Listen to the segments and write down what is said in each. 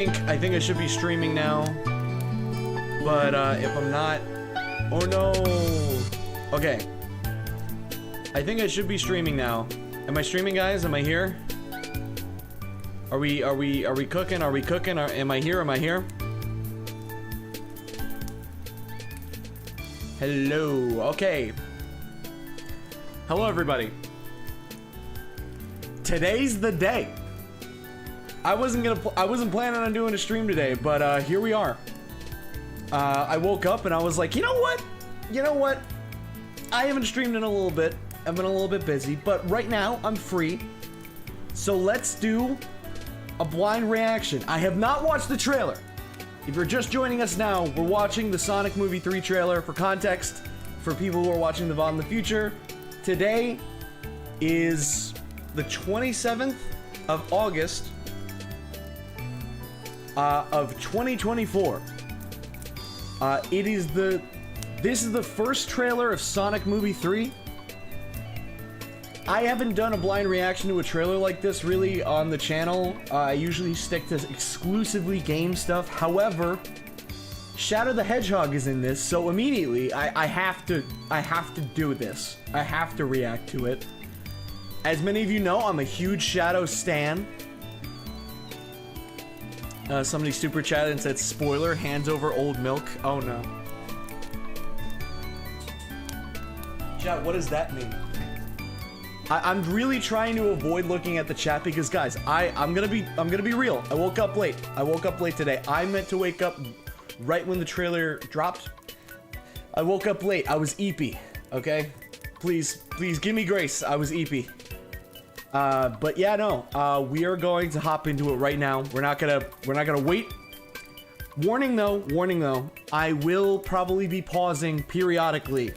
I think I should be streaming now, but if I'm not, oh no. Okay, I think I should be streaming now. Am I streaming, guys? Am I here? Are we cooking? Are we cooking? Am I here? Am I here? Hello. Okay. Hello, everybody. Today's the day. I wasn't planning on doing a stream today, but here we are. I woke up and I was like, you know what? You know what? I haven't streamed in a little bit. I've been a little bit busy, but right now I'm free. So let's do a blind reaction. I have not watched the trailer. If you're just joining us now, we're watching the Sonic Movie 3 trailer. For context, for people who are watching the VOD in the future, today is the 27th of August of 2024. This is the first trailer of Sonic Movie 3. I haven't done a blind reaction to a trailer like this really on the channel. I usually stick to exclusively game stuff. However, Shadow the Hedgehog is in this, so immediately I have to do this. I have to react to it. As many of you know, I'm a huge Shadow stan. Somebody super chatted and said, spoiler, hands over old milk. Oh no. Chat, what does that mean? I'm really trying to avoid looking at the chat because, guys, I'm gonna be real. I woke up late. I woke up late today. I meant to wake up right when the trailer dropped. I woke up late. I was eepy. Okay? Please give me grace. I was eepy. But yeah, no, we are going to hop into it right now. We're not gonna wait. Warning though, I will probably be pausing periodically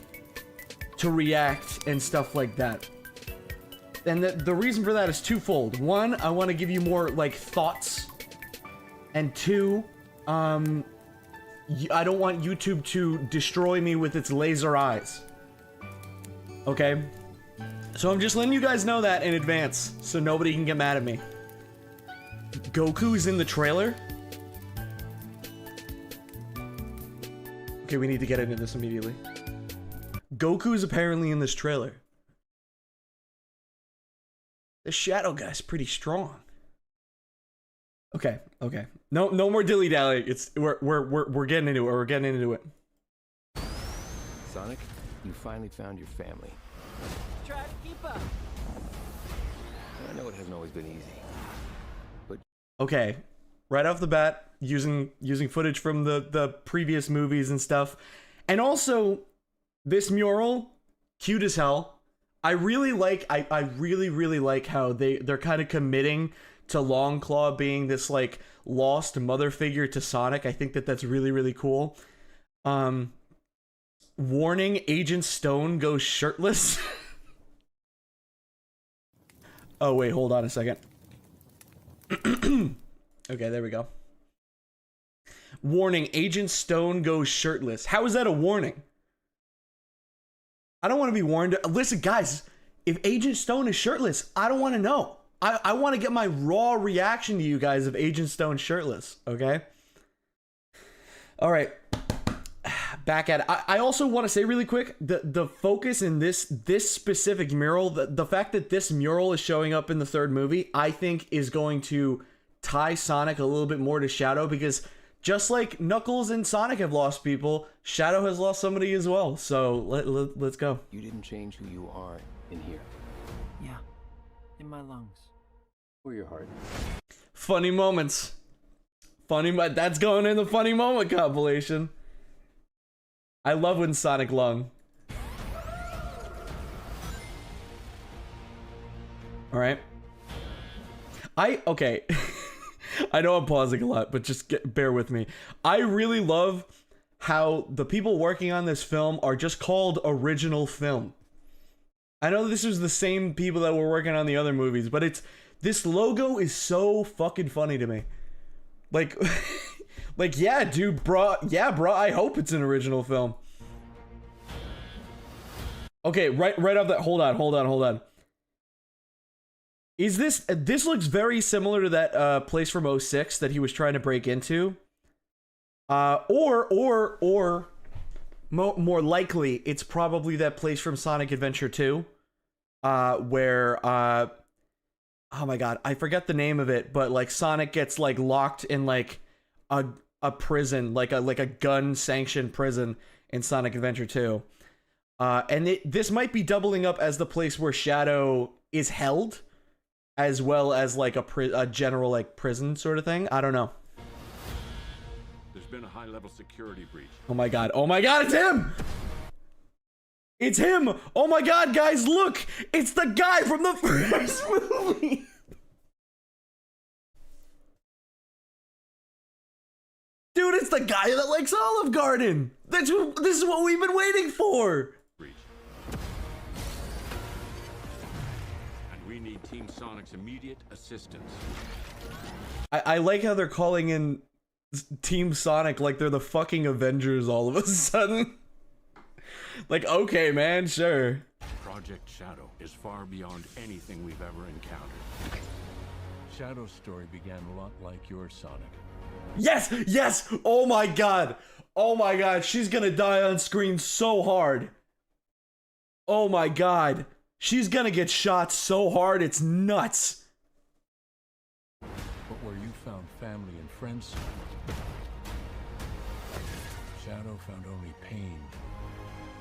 to react and stuff like that. And the reason for that is twofold. One, I want to give you more, like, thoughts. And two, I don't want YouTube to destroy me with its laser eyes. Okay? So I'm just letting you guys know that in advance, so nobody can get mad at me. Goku is in the trailer? Okay, we need to get into this immediately. Goku is apparently in this trailer. The Shadow guy's pretty strong. Okay. No more dilly-dally. We're getting into it. We're getting into it. Sonic, you finally found your family. Try to keep up. I know it hasn't always been easy, but okay, right off the bat, using footage from the previous movies and stuff, and also this mural, cute as hell. I really like how they're kind of committing to Longclaw being this, like, lost mother figure to Sonic. I think that's really cool. Warning, Agent Stone goes shirtless. Oh wait, hold on a second. Okay, there we go. Warning, Agent Stone goes shirtless. How is that a warning? I don't want to be warned. Listen, guys, if Agent Stone is shirtless, I don't want to know. I want to get my raw reaction to you guys of Agent Stone shirtless, okay? All right. Back at it. I also want to say really quick, the focus in this specific mural, the fact that this mural is showing up in the third movie, I think is going to tie Sonic a little bit more to Shadow, because just like Knuckles and Sonic have lost people, Shadow has lost somebody as well. So let's go. you didn't change who you are in here, Yeah, in my lungs. or your heart. Funny moments. That's going in the funny moment compilation. I love when Sonic lung. All right. Okay. I know I'm pausing a lot, but just bear with me. I really love how the people working on this film are just called Original Film. I know this was the same people that were working on the other movies, but this logo is so fucking funny to me. Like, like, yeah, dude, bro, I hope it's an original film. Okay, right off that, hold on. Is this looks very similar to that place from '06 that he was trying to break into. Or more likely, it's probably that place from Sonic Adventure 2, where oh my god, I forget the name of it, but like Sonic gets like locked in like a prison, like a gun sanctioned prison in Sonic Adventure 2. And this might be doubling up as the place where Shadow is held, as well as like a general like prison sort of thing. I don't know. There's been a high-level security breach. Oh my god, it's him! It's him! Oh my god, guys, look! It's the guy from the first movie! Dude, it's the guy that likes Olive Garden! This is what we've been waiting for! Breach. And we need Team Sonic's immediate assistance. I like how they're calling in Team Sonic like they're the fucking Avengers all of a sudden. Like, okay, man, sure. Project Shadow is far beyond anything we've ever encountered. Shadow's story began a lot like your Sonic. Yes! Oh my god! Oh my god, she's gonna die on screen so hard. Oh my god. She's gonna get shot so hard, it's nuts. But where you found family and friends, Shadow found only pain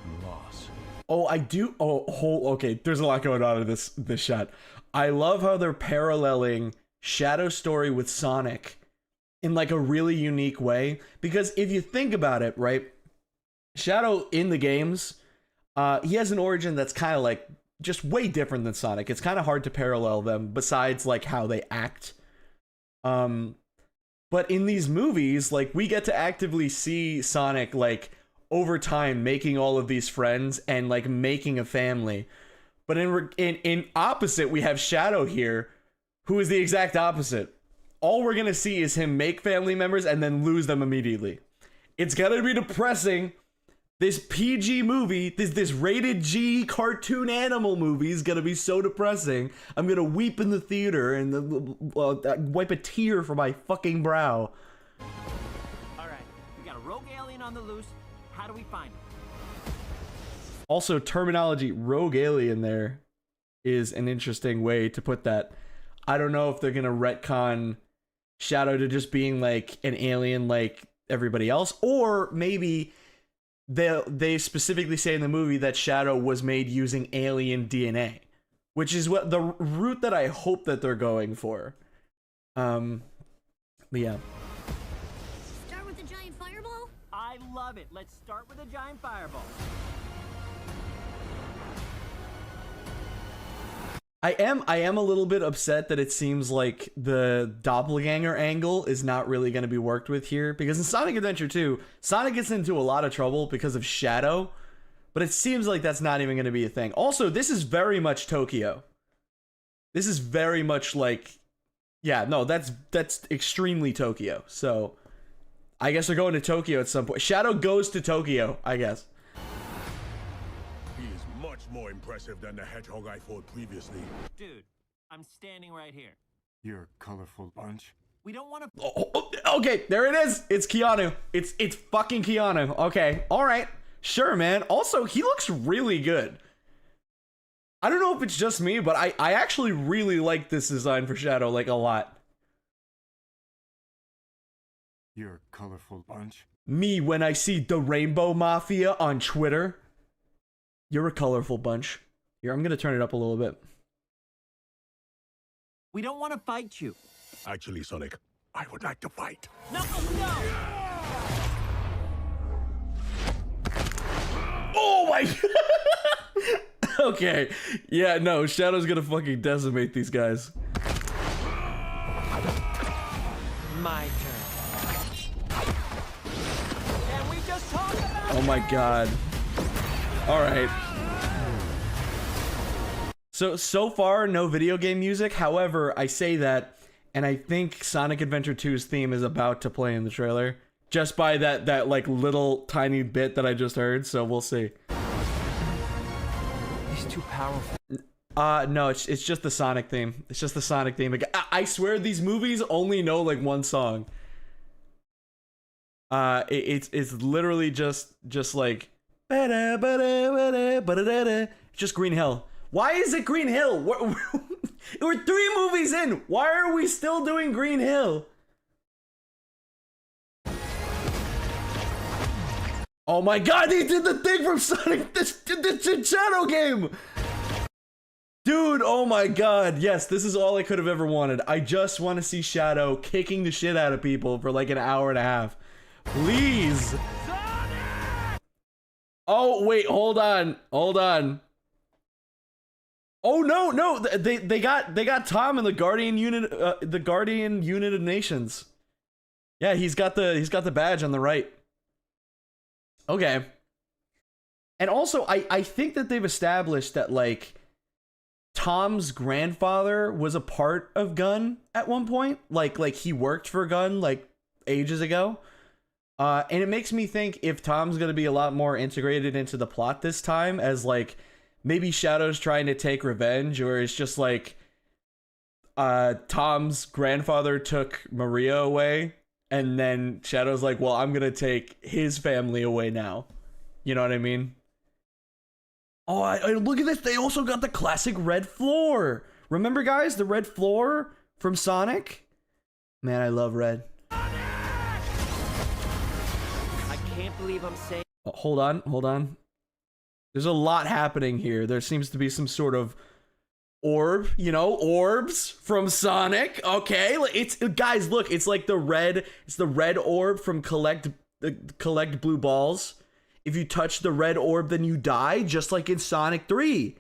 and loss. Oh, I do. Okay. There's a lot going on in this shot. I love how they're paralleling Shadow's story with Sonic in like a really unique way. Because if you think about it, right, Shadow in the games, he has an origin that's kind of like just way different than Sonic. It's kind of hard to parallel them besides like how they act. But in these movies, like, we get to actively see Sonic, like, over time making all of these friends and, like, making a family. But in opposite, we have Shadow here, who is the exact opposite. All we're gonna see is him make family members and then lose them immediately. It's gonna be depressing. This PG movie, this rated G cartoon animal movie is gonna be so depressing. I'm gonna weep in the theater and wipe a tear from my fucking brow. Alright, we got a rogue alien on the loose. How do we find him? Also, terminology rogue alien there is an interesting way to put that. I don't know if they're gonna retcon Shadow to just being like an alien like everybody else, or maybe they specifically say in the movie that Shadow was made using alien DNA, which is what the route that I hope that they're going for. But yeah. Start with the giant fireball? I love it. Let's start with a giant fireball. I am a little bit upset that it seems like the doppelganger angle is not really going to be worked with here, because in Sonic Adventure 2, Sonic gets into a lot of trouble because of Shadow, but it seems like that's not even going to be a thing. Also, this is very much Tokyo. This is very much like, yeah, no, that's extremely Tokyo. So I guess they're going to Tokyo at some point. Shadow goes to Tokyo, I guess. He is much more impressive than the hedgehog I fought previously. Dude, I'm standing right here. You're a colorful bunch. We don't want to... Oh, okay, there it is. It's Keanu. It's fucking Keanu. Okay, all right. Sure, man. Also, he looks really good. I don't know if it's just me, but I actually really like this design for Shadow, like, a lot. You're a colorful bunch. Me, when I see the Rainbow Mafia on Twitter. You're a colorful bunch. Here, I'm gonna turn it up a little bit. We don't want to fight you. Actually, Sonic, I would like to fight. No, no! Oh my... Okay. Yeah, no, Shadow's gonna fucking decimate these guys. My turn. And we just talked about... Oh my god. Alright. So far, no video game music. However, I say that, and I think Sonic Adventure 2's theme is about to play in the trailer. Just by that like little tiny bit that I just heard, so we'll see. He's too powerful. No, it's just the Sonic theme. It's just the Sonic theme. Like, I swear these movies only know like one song. It's literally just like just Green Hill. Why is it Green Hill? We're 3 movies in. Why are we still doing Green Hill? Oh my god, he did the thing from Sonic, the Shadow game! Dude, oh my god, yes, this is all I could have ever wanted. I just want to see Shadow kicking the shit out of people for like an hour and a half. Please! Sonic! Oh, wait, hold on. Oh no, they got Tom in the Guardian unit, the Guardian Unit of Nations. Yeah, he's got the badge on the right. Okay. And also, I think that they've established that, like, Tom's grandfather was a part of Gunn at one point. Like he worked for Gunn, like, ages ago. And it makes me think if Tom's gonna be a lot more integrated into the plot this time, as, like, maybe Shadow's trying to take revenge, or it's just, like, Tom's grandfather took Maria away, and then Shadow's like, well, I'm gonna take his family away now. You know what I mean? Oh, look at this. They also got the classic red floor. Remember, guys, the red floor from Sonic? Man, I love red. I can't believe I'm saying... Oh, hold on. There's a lot happening here. There seems to be some sort of orb, you know, orbs from Sonic. Okay, it's, guys, look, it's like the red orb from collect blue balls. If you touch the red orb, then you die, just like in Sonic 3.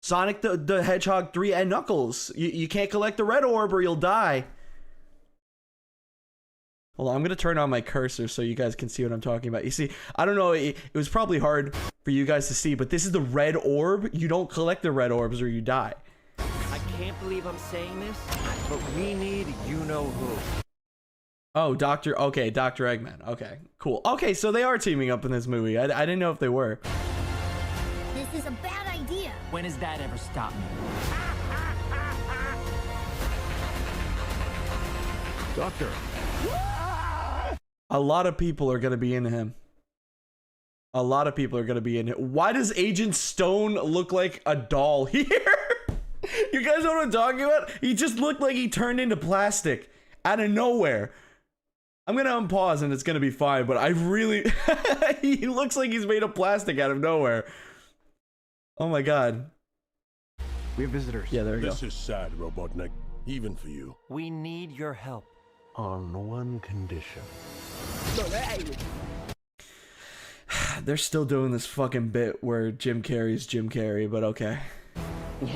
Sonic the Hedgehog 3 and Knuckles. You can't collect the red orb or you'll die. Hold on, I'm gonna turn on my cursor so you guys can see what I'm talking about. You see, I don't know, it was probably hard for you guys to see, but this is the red orb. You don't collect the red orbs or you die. I can't believe I'm saying this, but we need you-know-who. Oh, Dr. Eggman. Okay, cool. Okay, so they are teaming up in this movie. I didn't know if they were. This is a bad idea. When has that ever stopped me? Doctor! A lot of people are going to be into him. Why does Agent Stone look like a doll here? You guys know what I'm talking about? He just looked like he turned into plastic out of nowhere. I'm going to unpause and it's going to be fine, but I really... he looks like he's made of plastic out of nowhere. Oh my god. We have visitors. Yeah, there we go. This is sad, Robotnik. Even for you. We need your help. On one condition. They're still doing this fucking bit where Jim Carrey's Jim Carrey, but okay. Do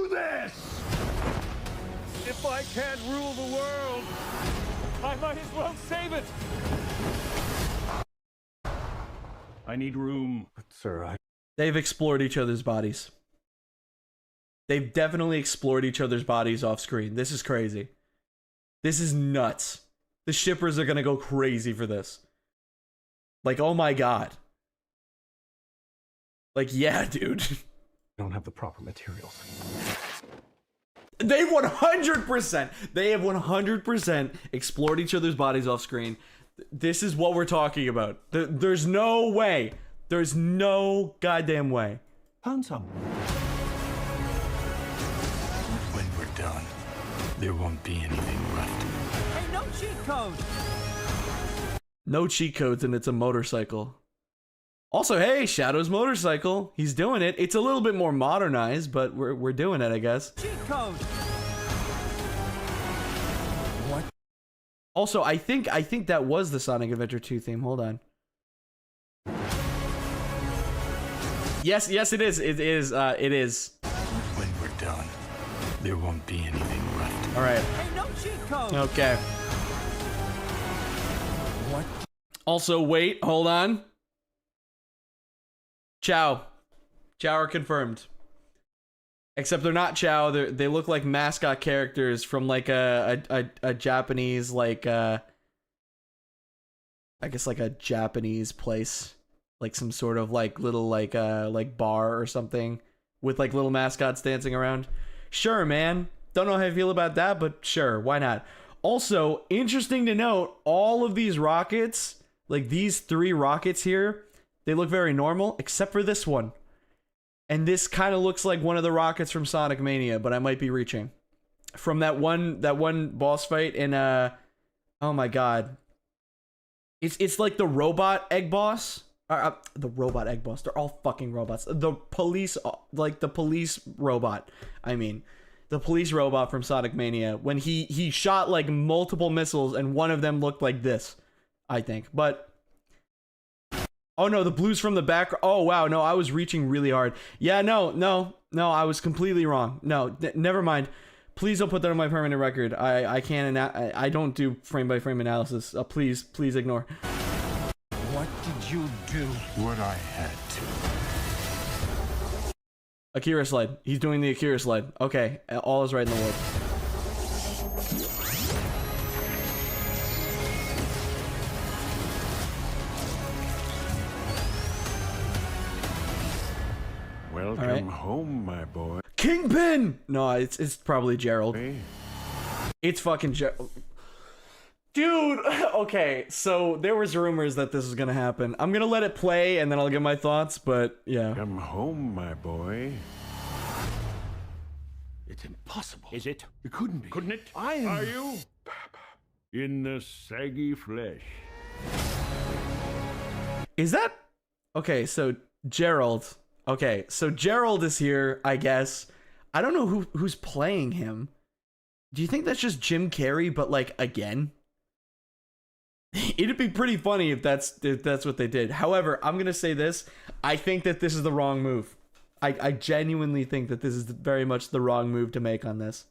this! If I can't rule the world, I might as well save it! I need room. But sir, They've explored each other's bodies. They've definitely explored each other's bodies off screen. This is crazy. This is nuts. The shippers are gonna go crazy for this. Like, oh my god. Like, yeah, dude. don't have the proper materials. They have 100% explored each other's bodies off screen. This is what we're talking about. There's no way. There's no goddamn way. Found some. When we're done, there won't be anything left. Hey, no cheat code! No cheat codes, and it's a motorcycle. Also, hey, Shadow's motorcycle. He's doing it. It's a little bit more modernized, but we're doing it, I guess. Cheat code! What? Also, I think that was the Sonic Adventure 2 theme. Hold on. Yes, it is. It is. When we're done, there won't be anything left. All right. Hey, no cheat code! Okay. What? Also, wait, hold on. Chow are confirmed. Except they're not Chow. They look like mascot characters from like a Japanese, like I guess like a Japanese place, like some sort of like little like bar or something with like little mascots dancing around. Sure, man. Don't know how I feel about that, but sure, why not? Also, interesting to note, all of these rockets, like these 3 rockets here, they look very normal, except for this one. And this kind of looks like one of the rockets from Sonic Mania, but I might be reaching. From that one boss fight in oh my god. It's like the robot egg boss. The robot egg boss. They're all fucking robots. The police, like the police robot. I mean, the police robot from Sonic Mania, when he shot like multiple missiles and one of them looked like this, I think. But oh no, the blues from the back. Oh wow, no, I was reaching really hard. Yeah, no, I was completely wrong. No, never mind. Please don't put that on my permanent record. I can't. I don't do frame by frame analysis. Please ignore. What did you do? What I had to. Akira slide. He's doing the Akira slide. Okay, all is right in the world. Welcome home, my boy. Kingpin! No, it's probably Gerald. Hey. It's fucking Gerald. Dude, okay, so there was rumors that this was gonna happen. I'm gonna let it play and then I'll give my thoughts, but yeah. Come home, my boy. It's impossible. Is it? It couldn't be. Couldn't it? I am. Are you? In the saggy flesh. Is that... Okay, so Gerald. Okay, so Gerald is here, I guess. I don't know who's playing him. Do you think that's just Jim Carrey, but like again? It'd be pretty funny if that's what they did. However, I'm gonna say this: I think that this is the wrong move. I genuinely think that this is very much the wrong move to make on this.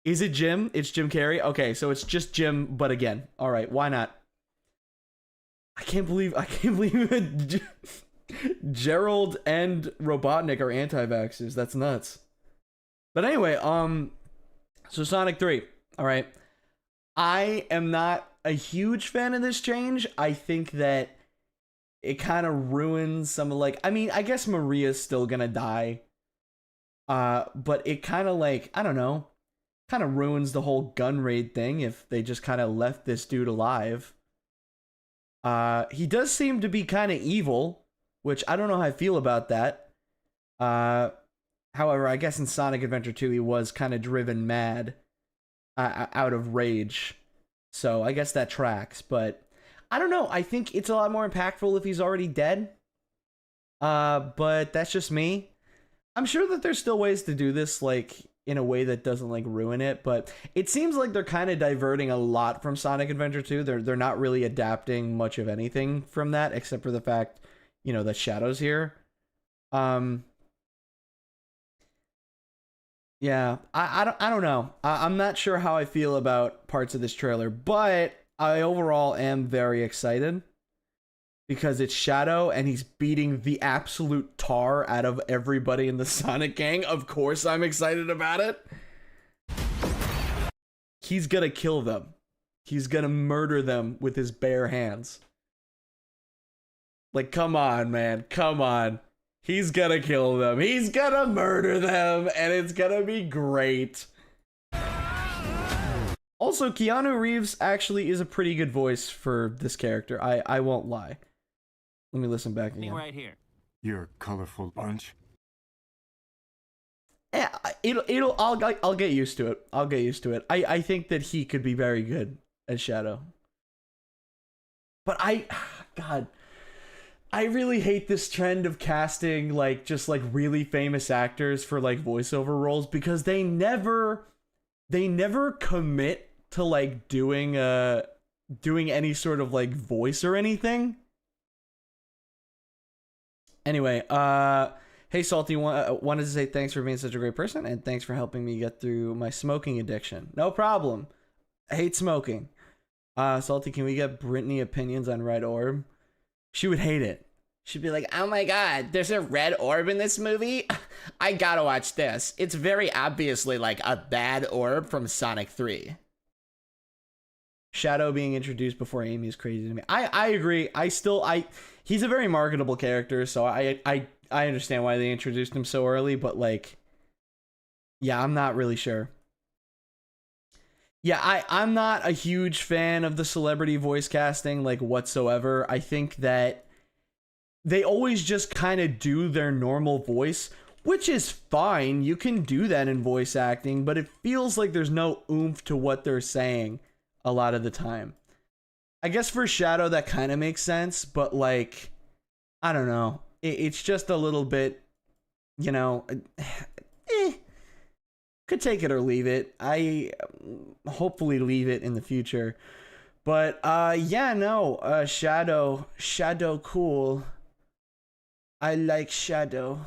Is it Jim? It's Jim Carrey. Okay, so it's just Jim, but again. All right, why not? I can't believe it. Gerald and Robotnik are anti-vaxxers. That's nuts. But anyway, so Sonic 3. All right. I am not a huge fan of this change. I think that it kind of ruins some of like, I mean, I guess Maria's still gonna die. But it kind of like, I don't know, kind of ruins the whole gun raid thing if they just kind of left this dude alive. He does seem to be kind of evil, which I don't know how I feel about that. However, I guess in Sonic Adventure 2, he was kind of driven mad out of rage. So I guess that tracks, but I don't know. I think it's a lot more impactful if he's already dead. But that's just me. I'm sure that there's still ways to do this, like, in a way that doesn't, like, ruin it, but it seems like they're kind of diverting a lot from Sonic Adventure 2. They're not really adapting much of anything from that, except for the fact, you know, that Shadow's here. Yeah, I don't know. I'm not sure how I feel about parts of this trailer, but I overall am very excited because it's Shadow and he's beating the absolute tar out of everybody in the Sonic gang. Of course I'm excited about it. He's gonna kill them. He's gonna murder them with his bare hands. Like, come on, man. Come on. He's gonna kill them. He's gonna murder them, and it's gonna be great. Also, Keanu Reeves actually is a pretty good voice for this character. I won't lie. Let me listen back again. Right here. You're a colorful bunch. Yeah, I'll get used to it. I'll get used to it. I think that he could be very good as Shadow. But God, I really hate this trend of casting like just like really famous actors for like voiceover roles because they never commit to like doing any sort of like voice or anything. Anyway, hey Salty, wanted to say thanks for being such a great person and thanks for helping me get through my smoking addiction. No problem. I hate smoking. Salty, can we get Brittany opinions on Red Orb? She would hate it. She'd be like, oh my god, there's a red orb in this movie? I gotta watch this. It's very obviously like a bad orb from Sonic 3. Shadow being introduced before Amy is crazy to me. I agree. He's a very marketable character, so I understand why they introduced him so early, but like, yeah, I'm not really sure. Yeah, I'm not a huge fan of the celebrity voice casting, like, whatsoever. I think that they always just kind of do their normal voice, which is fine. You can do that in voice acting, but it feels like there's no oomph to what they're saying a lot of the time. I guess for Shadow, that kind of makes sense, but, like, I don't know. It's just a little bit, you know, could take it or leave it. I hopefully leave it in the future. But yeah, no, Shadow cool. I like Shadow.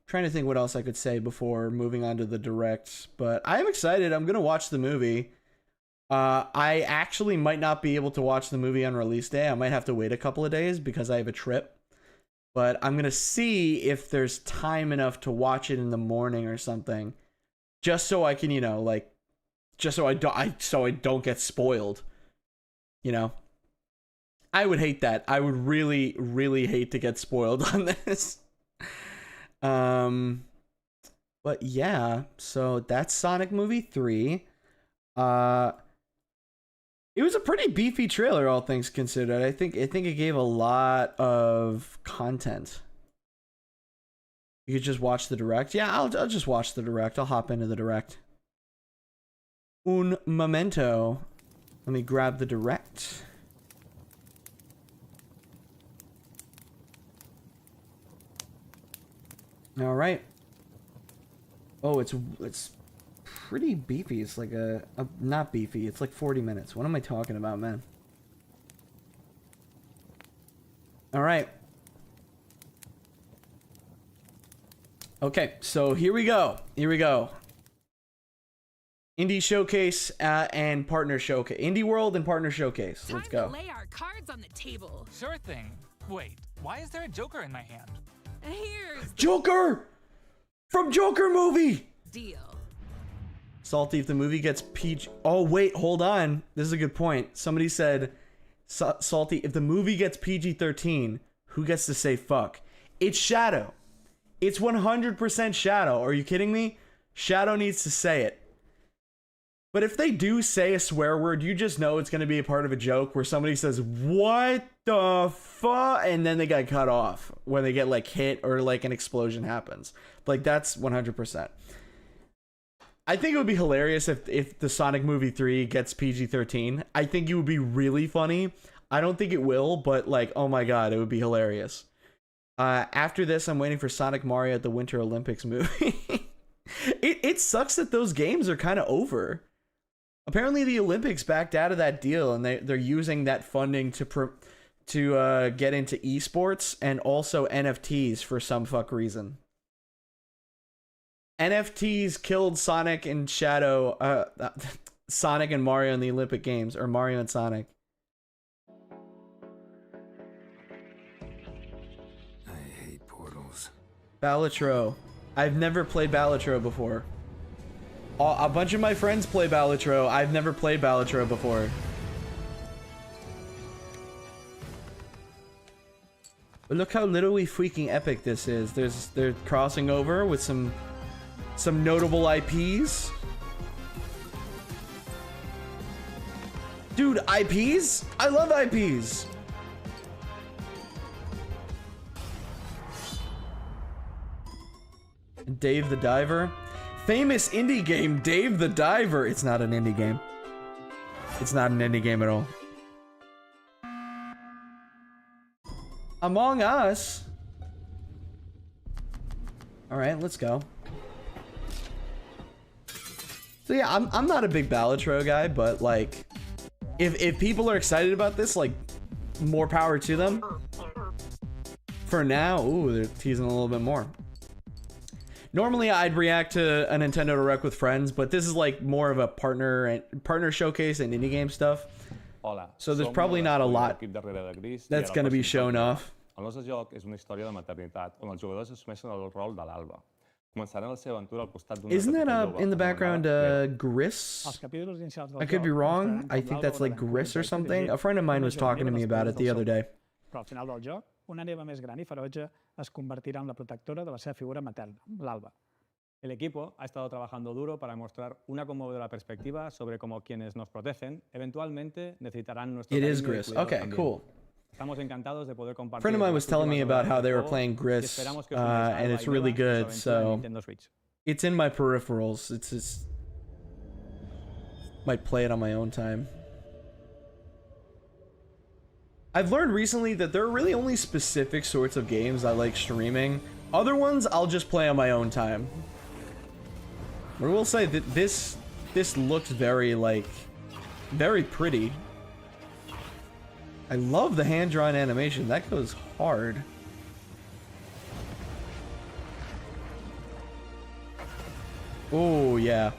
Trying to think what else I could say before moving on to the direct, but I am excited. I'm gonna watch the movie. I actually might not be able to watch the movie on release day. I might have to wait a couple of days because I have a trip. But I'm gonna see if there's time enough to watch it in the morning or something, just so I can, you know, like, just so I don't get spoiled. You know, I would hate that. I would really, really hate to get spoiled on this. But yeah, so that's Sonic Movie 3. It was a pretty beefy trailer, all things considered. I think it gave a lot of content. You could just watch the direct. Yeah, I'll just watch the direct. I'll hop into the direct. Un momento. Let me grab the direct. All right. Oh, it's pretty beefy. It's like a not beefy. It's like 40 minutes. What am I talking about, man? All right. Okay, so here we go. Indie Showcase and Partner Showcase. Indie World and Partner Showcase. Let's go. Time to lay our cards on the table. Sure thing. Wait, why is there a Joker in my hand? Here's the Joker! From Joker movie! deal. Salty, if the movie gets PG... Oh, wait, hold on. This is a good point. Somebody said, Salty, if the movie gets PG-13, who gets to say fuck? It's Shadow. It's 100% Shadow. Are you kidding me? Shadow needs to say it. But if they do say a swear word, you just know it's going to be a part of a joke where somebody says, what the fuck? And then they got cut off when they get, like, hit or, like, an explosion happens. Like, that's 100%. I think it would be hilarious if the Sonic Movie 3 gets PG-13. I think it would be really funny. I don't think it will, but, like, oh my god, it would be hilarious. After this, I'm waiting for Sonic Mario at the Winter Olympics movie. It sucks that those games are kind of over. Apparently, the Olympics backed out of that deal, and they're using that funding to get into esports and also NFTs for some fuck reason. NFTs killed Sonic and Shadow, Sonic and Mario in the Olympic Games, or Mario and Sonic. I hate portals. Balatro. I've never played Balatro before. A bunch of my friends play Balatro. I've never played Balatro before. But look how literally freaking epic this is. They're crossing over with some notable IPs. Dude, IPs? I love IPs. Dave the Diver. Famous indie game, Dave the Diver. It's not an indie game. It's not an indie game at all. Among Us. All right, let's go. So yeah, I'm not a big Balatro guy, but like, if people are excited about this, like, more power to them. For now, ooh, they're teasing a little bit more. Normally, I'd react to a Nintendo Direct with friends, but this is like more of a partner showcase and indie game stuff. So there's probably not a lot that's going to be shown off. El nostre joc és una història de maternitat, on els jugadors assumeixen el rol de l'Alba, Començaran la seva aventura al costat d'un Isn't that arquitecte jove in the anomenada background Claire. Gris? Els capítols inicials del I could be joc wrong. mostraran I com think that's l'Alba like va Gris or descobrir something. dirigir A friend of mine una was talking to jove me neva about it després the del other seu day. pare. Però al final del joc, una neva més gran i ferotge es convertirà en la protectora de la seva figura materna, l'Alba. El equipo ha estado trabajando duro para mostrar una conmovedora perspectiva sobre cómo quienes nos protegen eventualmente necesitarán nuestro It is cariño y Gris. cuidado Okay, también. cool. Estamos encantados de poder compartir. A friend of mine las was telling me últimas about how novedades they del were juego playing y Gris, esperamos que os unáis a and Alba it's y really Dora en good. su aventura en So Nintendo Switch. it's in my peripherals. It's just might play it on my own time. I've learned recently that there are really only specific sorts of games I like streaming. Other ones I'll just play on my own time. I will say that this looks very very pretty. I love the hand-drawn animation. That goes hard. Oh, yeah.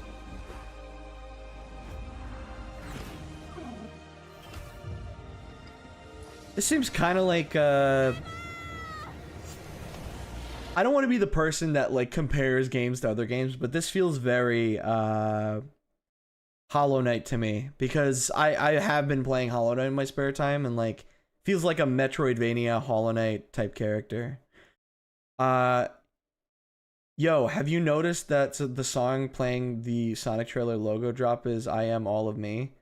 This seems kind of like, I don't want to be the person that, like, compares games to other games, but this feels very, Hollow Knight to me, because I have been playing Hollow Knight in my spare time, and, like, feels like a Metroidvania Hollow Knight type character. Yo, have you noticed that the song playing the Sonic trailer logo drop is I Am All of Me?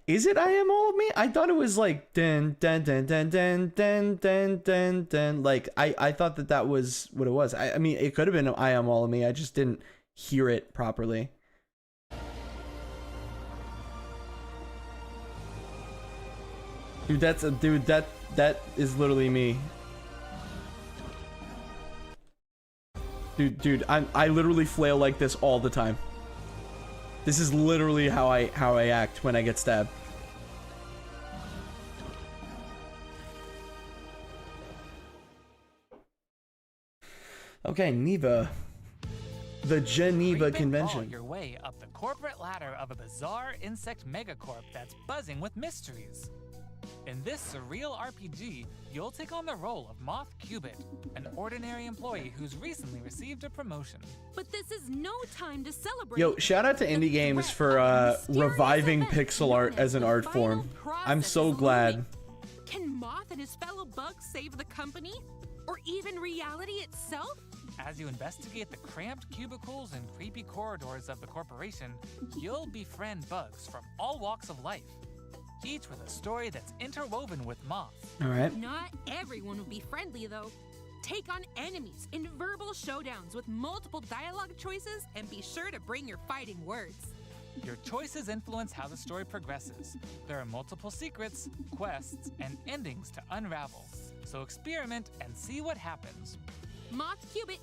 Is it I Am All of Me? I thought it was like dun dun dun dun dun dun dun dun dun. Like I thought that was what it was. I mean, it could have been I Am All of Me. I just didn't hear it properly. Dude, that is literally me. Dude, I literally flail like this all the time. This is literally how I act when I get stabbed. Okay, Neva. The Geneva Creep and crawl Convention. your way up the corporate ladder of a bizarre insect megacorp that's buzzing with mysteries. In this surreal RPG, you'll take on the role of Moth Cubit, an ordinary employee who's recently received a promotion. But this is no time to celebrate. Yo, shout out to Indie Games for reviving pixel art as an art form. I'm so glad. Can Moth and his fellow bugs save the company? Or even reality itself? As you investigate the cramped cubicles and creepy corridors of the corporation, you'll befriend bugs from all walks of life, each with a story that's interwoven with Moth. All right. Not everyone will be friendly, though. Take on enemies in verbal showdowns with multiple dialogue choices, and be sure to bring your fighting words. Your choices influence how the story progresses. There are multiple secrets, quests, and endings to unravel. So experiment and see what happens. Moth Cubit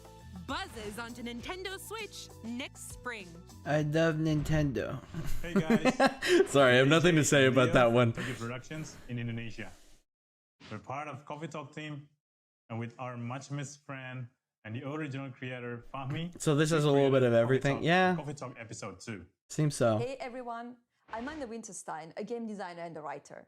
buzzes onto Nintendo Switch next spring. I love Nintendo. Hey guys. Sorry, I have nothing to say about that one. Tokyo Productions in Indonesia. We're part of Coffee Talk team, and with our much missed friend and the original creator Fahmi. So this is a little bit of everything. Yeah. Coffee Talk episode 2. Seems so. Hey everyone, I'm Anna Winterstein, a game designer and a writer.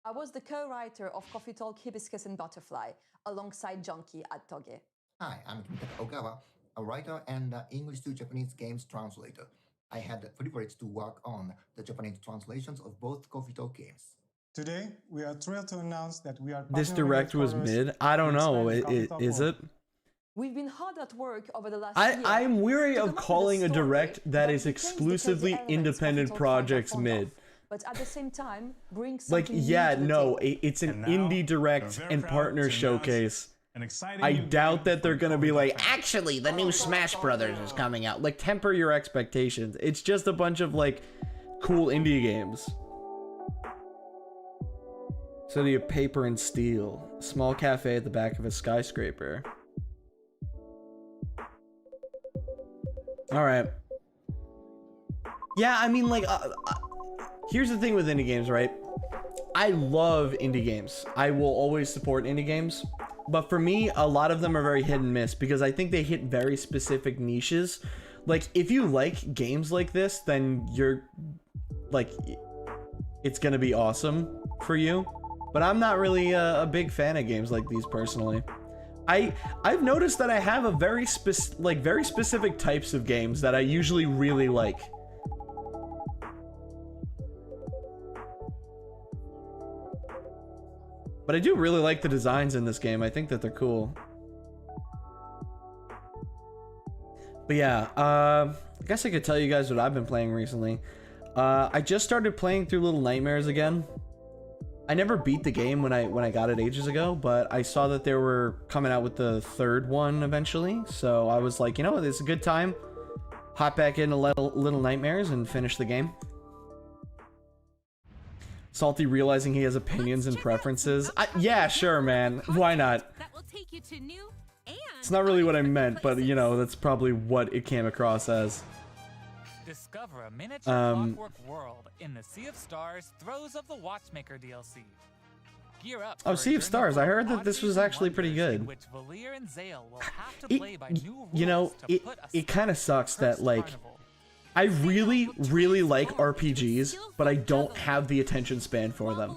I was the co-writer of Coffee Talk Hibiscus and Butterfly alongside Junkie at Toge. Hi, I'm Kimitaka Ogawa, a writer and English to Japanese games translator. I had the privilege to work on the Japanese translations of both Coffee Talk games. Today, we are thrilled to announce that we are This direct was mid. I don't know. Is it? We've been hard at work over the last year. I'm weary to of come up calling a with story direct that is retains the exclusively elements independent Coffee Talk projects fans are fond mid. of, but at the same time, brings Like, something new yeah, to the no, table. it's an And now, indie direct we're very and proud partner to announce showcase. an exciting I new doubt game that they're from gonna be Coffee like, Talk fans. actually, the new Smash Brothers is coming out. Like, temper your expectations. It's just a bunch of, like, cool indie games. City of Paper and Steel. Small cafe at the back of a skyscraper. Alright. Yeah, I mean, like, here's the thing with indie games, right? I love indie games. I will always support indie games. But for me, a lot of them are very hit and miss because I think they hit very specific niches. Like, if you like games like this, then you're, like, it's gonna be awesome for you. But I'm not really a big fan of games like these personally. I've noticed that I have a very specific types of games that I usually really like. But I do really like the designs in this game. I think that they're cool. But yeah, I guess I could tell you guys what I've been playing recently. I just started playing through Little Nightmares again. I never beat the game when I got it ages ago, but I saw that they were coming out with the third one eventually. So I was like, you know what, it's a good time. Hop back into Little Nightmares and finish the game. Salty realizing he has opinions and preferences. Yeah, sure, man. Why not? That will take you to new and It's not really what I meant, but you know, that's probably what it came across as. Discover a miniature clockwork world in the Sea of Stars Throes of the Watchmaker DLC. Gear up. Oh, Sea of Stars. I heard that this was actually pretty good. Which Valir and Zale will have to play by new rules You know, it kind of sucks that like I really like RPGs, but I don't have the attention span for them.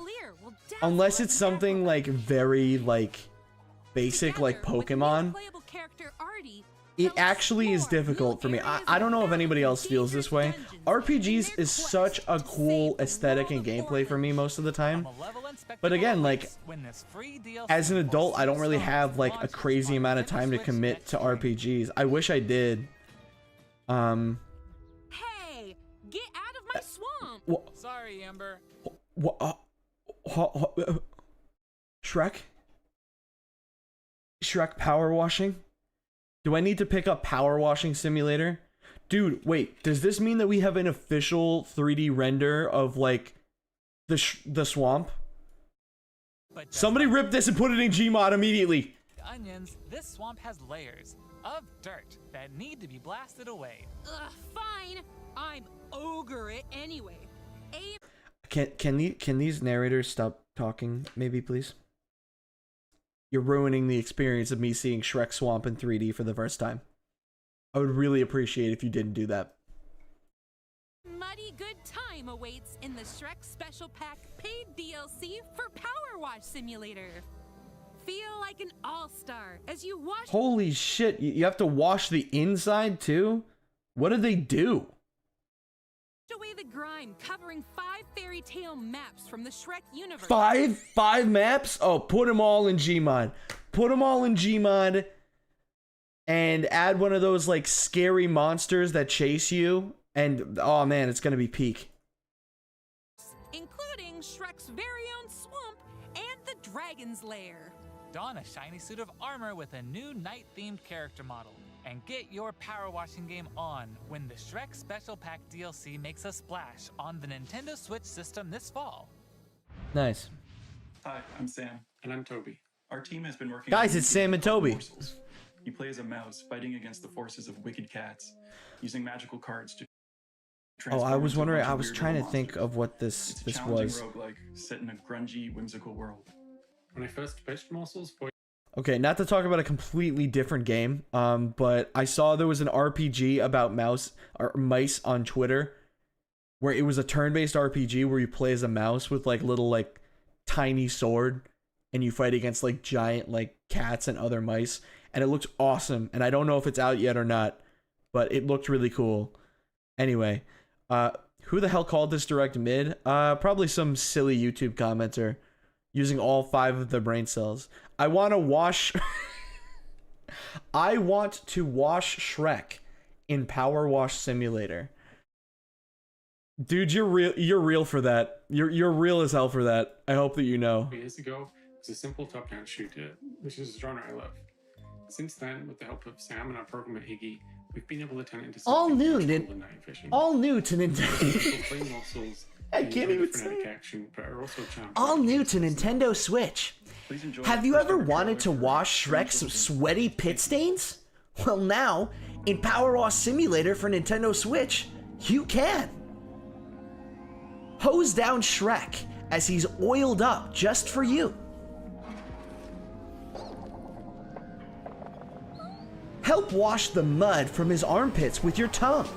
Unless it's something like very like basic like Pokemon. It actually is difficult for me. I don't know if anybody else feels this way. RPGs is such a cool aesthetic and gameplay for me most of the time. But again, like, as an adult, I don't really have like a crazy amount of time to commit to RPGs. I wish I did. Hey, get out of my swamp. Sorry, Amber. Shrek? Shrek power washing? Do I need to pick up Power Washing Simulator? Dude, wait, does this mean that we have an official 3D render of, like, the swamp? Somebody rip this and put it in Gmod immediately! Onions, this swamp has layers of dirt that need to be blasted away. Ugh, fine. I'm ogre it anyway. Can these narrators stop talking, maybe, please? You're ruining the experience of me seeing Shrek Swamp in 3D for the first time. I would really appreciate if you didn't do that. Muddy good time awaits in the Shrek Special Pack paid DLC for Power Wash Simulator. Feel like an all-star as you wash— Holy shit, you have to wash the inside too? What did they do? away the grime, covering 5 fairy tale maps from the Shrek universe. Five maps? Oh, put them all in Gmod. Put them all in Gmod. And add one of those, like, scary monsters that chase you. And, oh man, it's gonna be peak. Including Shrek's very own swamp and the Dragon's Lair. Don a shiny suit of armor with a new night-themed character model. And get your power washing game on when the Shrek Special Pack DLC makes a splash on the Nintendo Switch system this fall. Nice. Hi, I'm Sam. And I'm Toby. Our team has been working— Guys, it's Sam and Toby. You play as a mouse fighting against the forces of wicked cats, using magical cards to— Oh, I was wondering, I was trying to think of what this was. Roguelike set in a grungy, whimsical world. When I first pitched Morsels for— Okay, not to talk about a completely different game, but I saw there was an RPG about mice on Twitter, where it was a turn-based RPG where you play as a mouse with like little like tiny sword, and you fight against like giant like cats and other mice, and it looked awesome. And I don't know if it's out yet or not, but it looked really cool. Anyway, who the hell called this direct mid? Probably some silly YouTube commenter using all 5 of their brain cells. I want to wash I want to wash Shrek in Power Wash Simulator. Dude, you're real for that. You're real as hell for that. I hope that you know. Years ago, it was a simple top-down shooter, which is a genre I love. Since then, with the help of Sam and our programmer Iggy, we've been able to turn it into all something new much to cooler and night efficient. all new to Nintendo. I can't even say. Action, but are also All new to Nintendo Switch. Have you ever wanted to wash Shrek's sweaty pit stains? Well, now, in Power Wash Simulator for Nintendo Switch, you can. Hose down Shrek as he's oiled up just for you. Help wash the mud from his armpits with your tongue.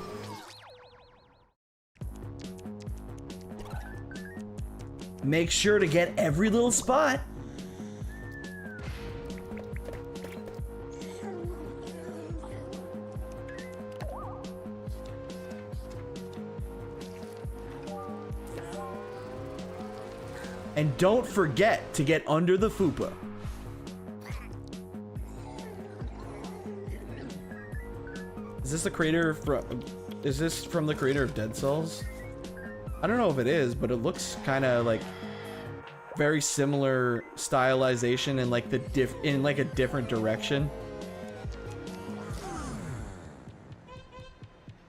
Make sure to get every little spot. And don't forget to get under the fupa. Is this the creator from? Is this from the creator of Dead Cells? I don't know if it is, but it looks kind of like very similar stylization and like in like a different direction.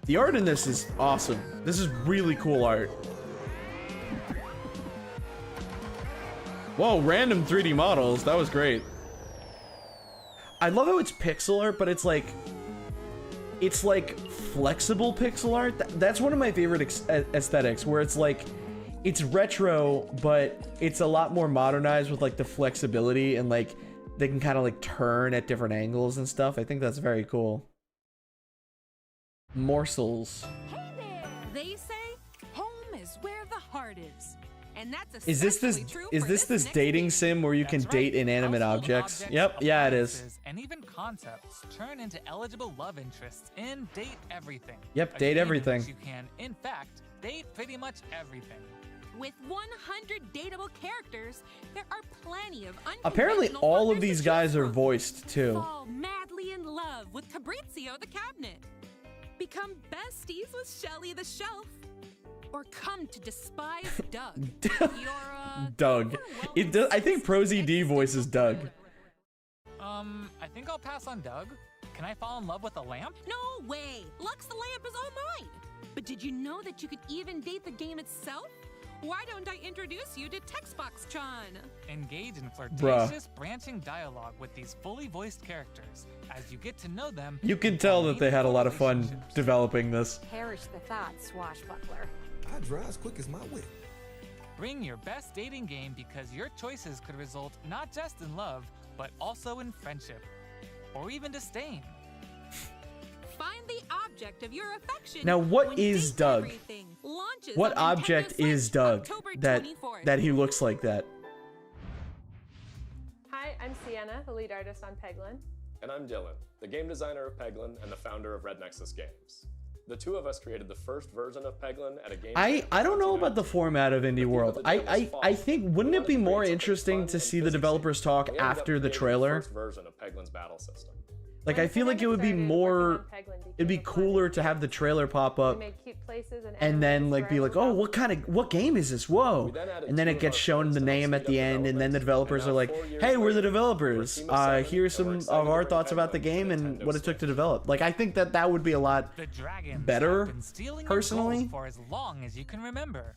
The art in this is awesome. This is really cool art. Whoa, random 3D models. That was great. I love how it's pixel art, but it's like flexible pixel art. That's one of my favorite aesthetics, where it's like, it's retro, but it's a lot more modernized with like the flexibility, and like they can kind of like turn at different angles and stuff. I think that's very cool. Morsels. Hey there! They say home is where the heart is. And that's Is this this dating sim where you can date inanimate objects? Yep, yeah, it is. And even concepts turn into eligible love interests in Date Everything. Yep, Date Everything. You can, in fact, date pretty much everything. With 100 dateable characters, there are plenty of Apparently, all of these guys are voiced too. Fall madly in love with Fabrizio the Cabinet. Become besties with Shelly the Shelf. Or come to despise Doug. Doug. It does. I think ProZD voices Doug. I think I'll pass on Doug. Can I fall in love with a lamp? No way! Lux the Lamp is all mine! But did you know that you could even date the game itself? Why don't I introduce you to Textbox-chan? Engage in flirtatious, branching dialogue with these fully voiced characters. As you get to know them, You can tell that they had a lot of fun developing this. Perish the thought, swashbuckler. I drive as quick as my wit. bring your best dating game, because your choices could result not just in love, but also in friendship. Or even disdain. Find the object of your affection. Now, what is Doug? What object is Doug that he looks like that? Hi, I'm Sienna, the lead artist on Peglin. And I'm Dylan, the game designer of Peglin and the founder of Red Nexus Games. The two of us created the first version of Peglin at a game. I don't know about the format of Indie World. I think, wouldn't it be more interesting to see the developers talk after the trailer? First version of Peglin's battle system. Like, I feel like it would be more, it'd be cooler to have the trailer pop up and then like be like, oh, what game is this? Whoa. And then it gets shown the name at the end, and then the developers are like, hey, we're the developers. Here's some of our thoughts about the game and what it took to develop. Like, I think that would be a lot better, personally. For as long as you can remember.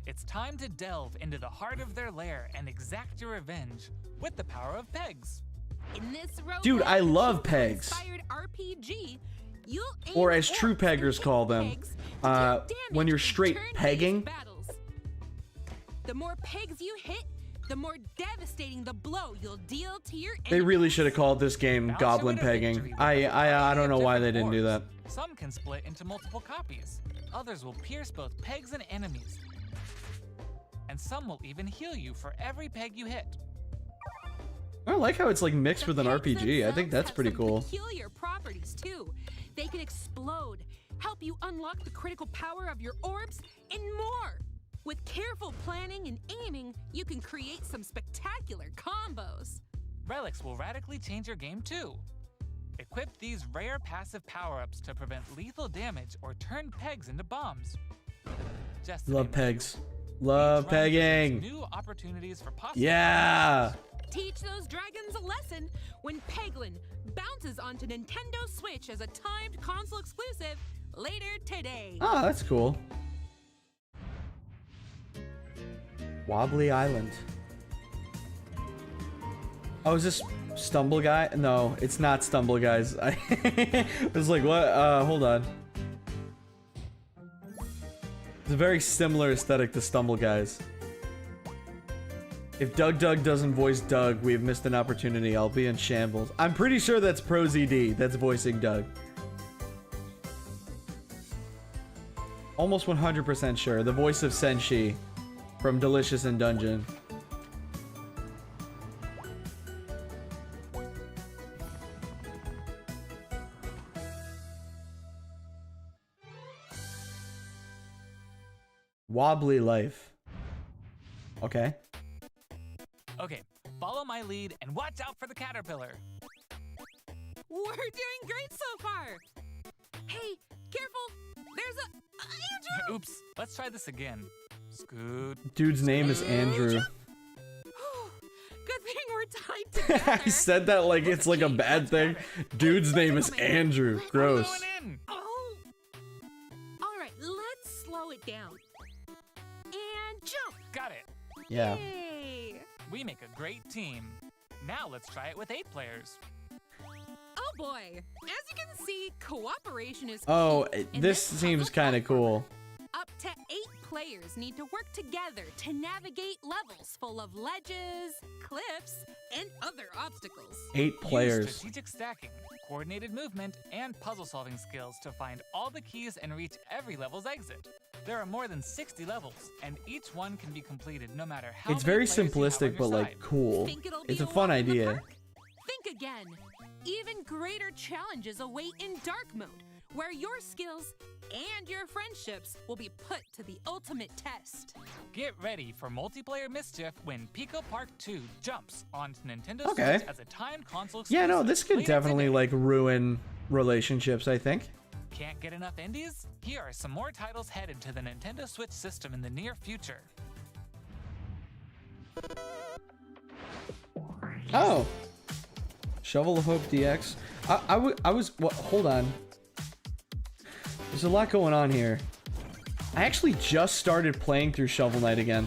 It's time to delve into the heart of their lair and exact your revenge with the power of pegs. In this Dude, I love pegs. RPG, Or as true peggers call them, when you're straight pegging. The more pegs you hit, the more devastating the blow you'll deal to your They really should have called this game Goblin Pegging. I don't know why they didn't do that. Some can split into multiple copies. Others will pierce both pegs and enemies. And some will even heal you for every peg you hit. I like how it's like mixed with an RPG. I think that's pretty cool. Peculiar properties too. They can explode, help you unlock the critical power of your orbs, and more. With careful planning and aiming, you can create some spectacular combos. Relics will radically change your game too. Equip these rare passive power-ups to prevent lethal damage or turn pegs into bombs. Just Love pegs. Love pegging. New opportunities for yeah. Teach those dragons a lesson when Peglin bounces onto Nintendo Switch as a timed console exclusive later today. Oh, that's cool. Wobbly Island. Oh, is this Stumble Guy? No, it's not Stumble Guys. I was like, what? Hold on. It's a very similar aesthetic to Stumble Guys. If Doug doesn't voice Doug, we've missed an opportunity. I'll be in shambles. I'm pretty sure that's ProZD that's voicing Doug. Almost 100% sure. The voice of Senshi from Delicious in Dungeon. Wobbly Life. Okay. Okay, follow my lead and watch out for the caterpillar. We're doing great so far. Hey, careful! There's a Andrew. Oops. Let's try this again. Scoot. Dude's name is Andrew. Good thing we're tied together. I said that like it's like a bad thing. Dude's name is Andrew. Gross. Oh. All right, let's slow it down. And jump. Got it. Yeah. Yay. We make a great team. Now let's try it with 8 players. Oh boy. As you can see, cooperation is Oh, key in this seems kind of cool. Up to 8 players need to work together to navigate levels full of ledges, cliffs, and other obstacles. 8 players. Use strategic stacking, coordinated movement, and puzzle-solving skills to find all the keys and reach every level's exit. There are more than 60 levels, and each one can be completed no matter how It's many very players you have simplistic, on but your like side. cool. Think it'll It's be a fun walk in the idea. park? Think again. Even greater challenges await in dark mode, where your skills and your friendships will be put to the ultimate test. Get ready for multiplayer mischief when Pico Park 2 jumps onto Nintendo Okay. Switch as a timed console Yeah, no, exclusive this could later definitely today. like ruin relationships, I think. Can't get enough indies? Here are some more titles headed to the Nintendo Switch system in the near future. Oh. Shovel of Hope DX. I was what? Hold on. There's a lot going on here. I actually just started playing through Shovel Knight again.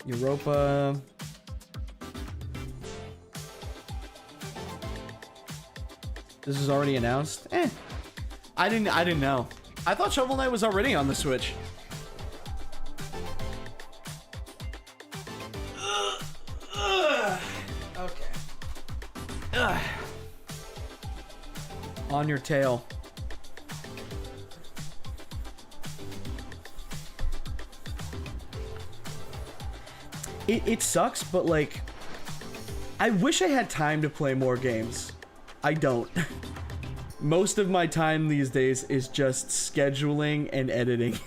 Europa. This is already announced. I didn't know. I thought Shovel Knight was already on the Switch. Okay. On your tail. It sucks, but like, I wish I had time to play more games. I don't. Most of my time these days is just scheduling and editing.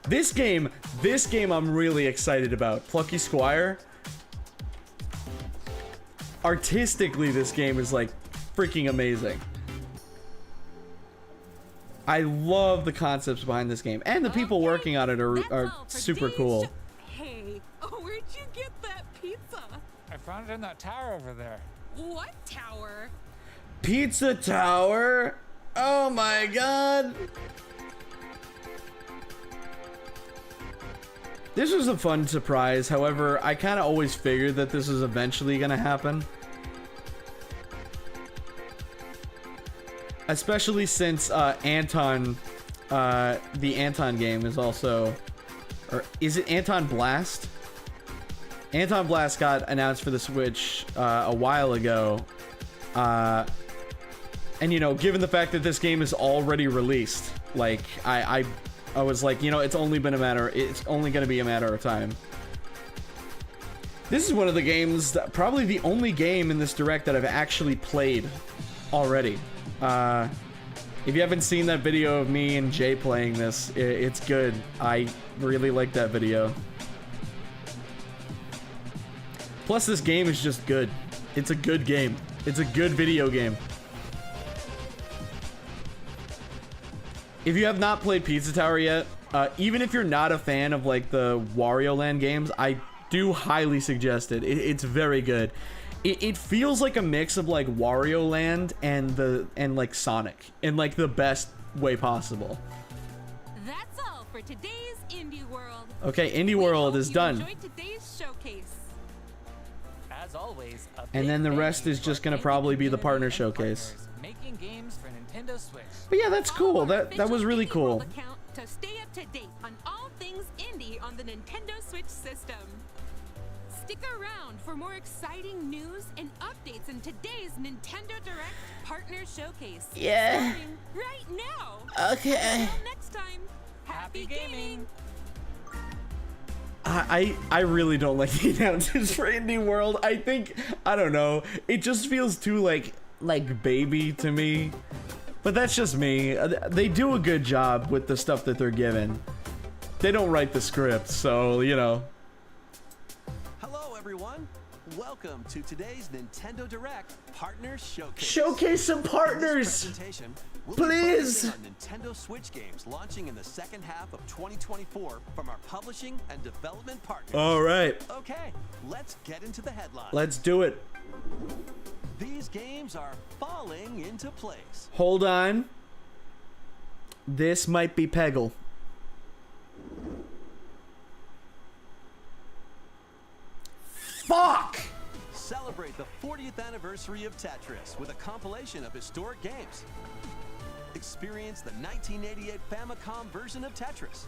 This game I'm really excited about. Plucky Squire. Artistically, this game is like freaking amazing. I love the concepts behind this game, and the people working on it are super cool. Hey, where'd you get that pizza? I found it in that tower over there. What tower? Pizza Tower? Oh my god. This was a fun surprise. However, I kind of always figured that this was eventually going to happen. Especially since Anton, the Anton game is also, or is it Anton Blast? Anton Blast got announced for the Switch a while ago. And you know, given the fact that this game is already released, like I was like, you know, it's only going to be a matter of time. This is one of the games, probably the only game in this Direct that I've actually played already. If you haven't seen that video of me and Jay playing this, it's good. I really like that video. Plus, this game is just good. It's a good game. It's a good video game. If you have not played Pizza Tower yet, even if you're not a fan of like the Wario Land games, I do highly suggest it. It's very good. It feels like a mix of like Wario Land and like Sonic in like the best way possible. That's all for today's Indie World. Okay, Indie World is done. Enjoyed today's showcase. As always, And then the rest is just gonna probably be the partner showcase. making games for Nintendo Switch. But yeah, that's cool. That was really cool. Account to stay up to date on all things indie on the Nintendo Switch system. Stick around for more exciting news and updates in today's Nintendo Direct Partner Showcase. Yeah. Starting right now. Okay. Until next time, happy gaming. I really don't like the announcements for Indie World. I think, I don't know, it just feels too like baby to me. But that's just me. They do a good job with the stuff that they're given. They don't write the script, so, you know. Hello, everyone. Welcome to today's Nintendo Direct Partner Showcase. Showcase some partners! In this presentation, we'll Please! be focusing on Nintendo Switch games launching in the second half of 2024 from our publishing and development partners. All right. Okay, let's get into the headlines. Let's do it. These games are falling into place. Hold on. This might be Peggle. Fuck! Celebrate the 40th anniversary of Tetris with a compilation of historic games. Experience the 1988 Famicom version of Tetris.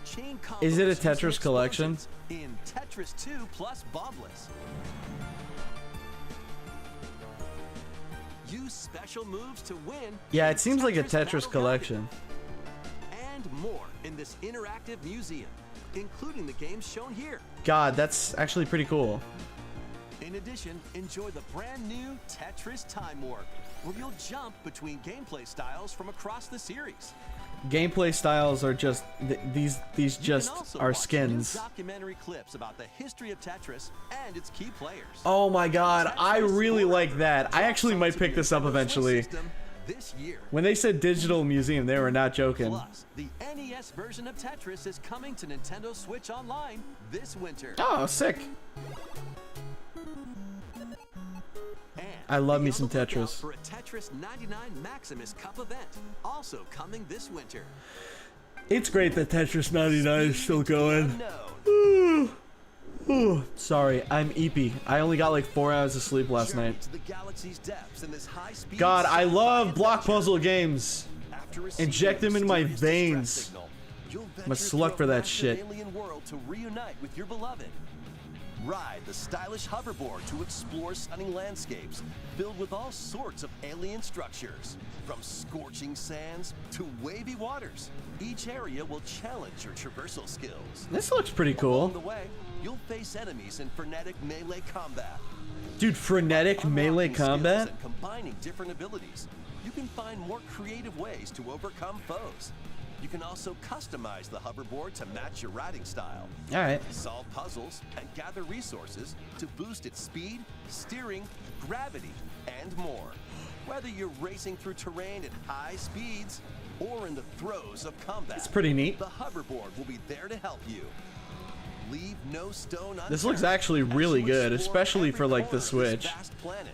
Chain Is it a combos Tetris using collection? explosions in Tetris 2 plus Bombless. Use special moves to win. Yeah, in it seems like a Tetris Battleground collection. and more in this interactive museum, including the games shown here. God, that's actually pretty cool. In addition, enjoy the brand new Tetris Time Warp, where you'll jump between gameplay styles from across the series. Gameplay styles are just these You just can also are watch skins. new documentary clips about the history of Tetris and its key players. Oh my god, I really like that. I actually might pick this up eventually. This year. When they said digital museum, they were not joking. Plus, the NES version of Tetris is coming to Nintendo Switch Online this winter. Oh, sick. I love me some Lookout Tetris. for a Tetris 99 Maximus Cup event, also coming this winter. It's great that Tetris 99 is still going. Ooh, sorry, I'm eepy. I only got like 4 hours of sleep last night. To the galaxy's depths in this high-speed God, I sci-fi love block adventure. puzzle games. After receiving Inject them in my mysterious distress veins. signal, you'll I'm a venture slut through for that massive shit. alien world to reunite with your beloved. Ride the stylish hoverboard to explore stunning landscapes filled with all sorts of alien structures. From scorching sands to wavy waters, each area will challenge your traversal skills. This looks pretty Along cool. the way, you'll face enemies in frenetic melee combat. Dude, frenetic melee Unlocking skills combat? and combining different abilities, you can find more creative ways to overcome foes. You can also customize the hoverboard to match your riding style. Alright. Solve puzzles and gather resources to boost its speed, steering, gravity, and more. Whether you're racing through terrain at high speeds or in the throes of combat, It's pretty neat. the hoverboard will be there to help you. Leave no stone unturned. This looks actually really as you good, explore especially every for like corner the of this Switch. vast planet.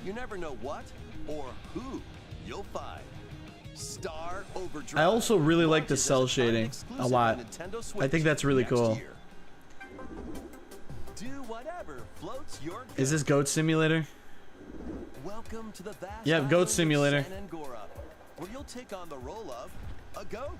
You never know what or who you'll find. Star Overdrive. I also really like the launches as cell a shading exclusive a on lot. Nintendo I Switch think that's really next cool. year. Do whatever floats your boat. Is this Goat Simulator? Welcome to the vast Yeah, island Goat of Simulator. San Angora, where you'll take on the role of a goat.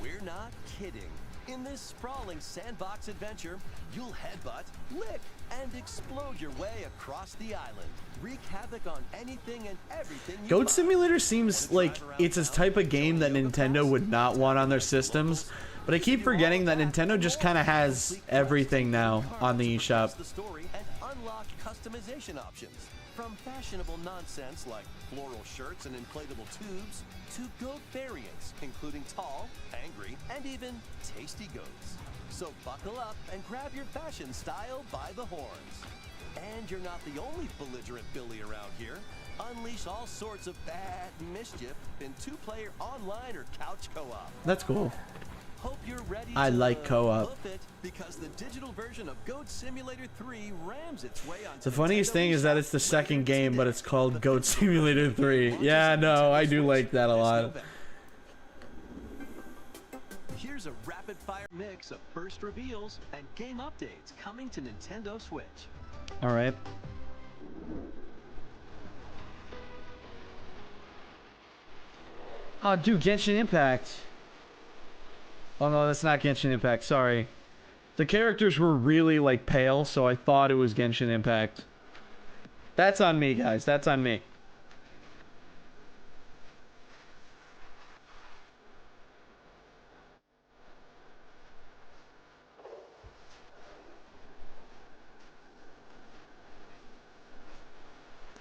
We're not kidding. In this sprawling sandbox adventure, you'll headbutt, lick, and explode your way across the island. Wreak havoc on anything and everything you Goat find. Simulator seems like it's a type of game that Nintendo would not want on their systems, but I keep forgetting that Nintendo just kind of has everything now on the eShop. The story and unlock customization options. From fashionable nonsense like floral shirts and inflatable tubes to goat variants, including tall, angry, and even tasty goats. So buckle up and grab your fashion style by the horns. And you're not the only belligerent Billy around here. Unleash all sorts of bad mischief in 2-player online or couch co-op. That's cool. Hope you're ready I to like co-op. hoof it, because the digital version of Goat Simulator 3 rams its way onto The funniest thing is that it's the second game, but it's called Goat Simulator 3. Yeah, no, I do like that a lot. Here's a rapid-fire mix of first reveals and game updates coming to Nintendo Switch. Alright. Oh, dude, Genshin Impact. Oh no, that's not Genshin Impact, sorry. The characters were really, like, pale, so I thought it was Genshin Impact. That's on me, guys, that's on me.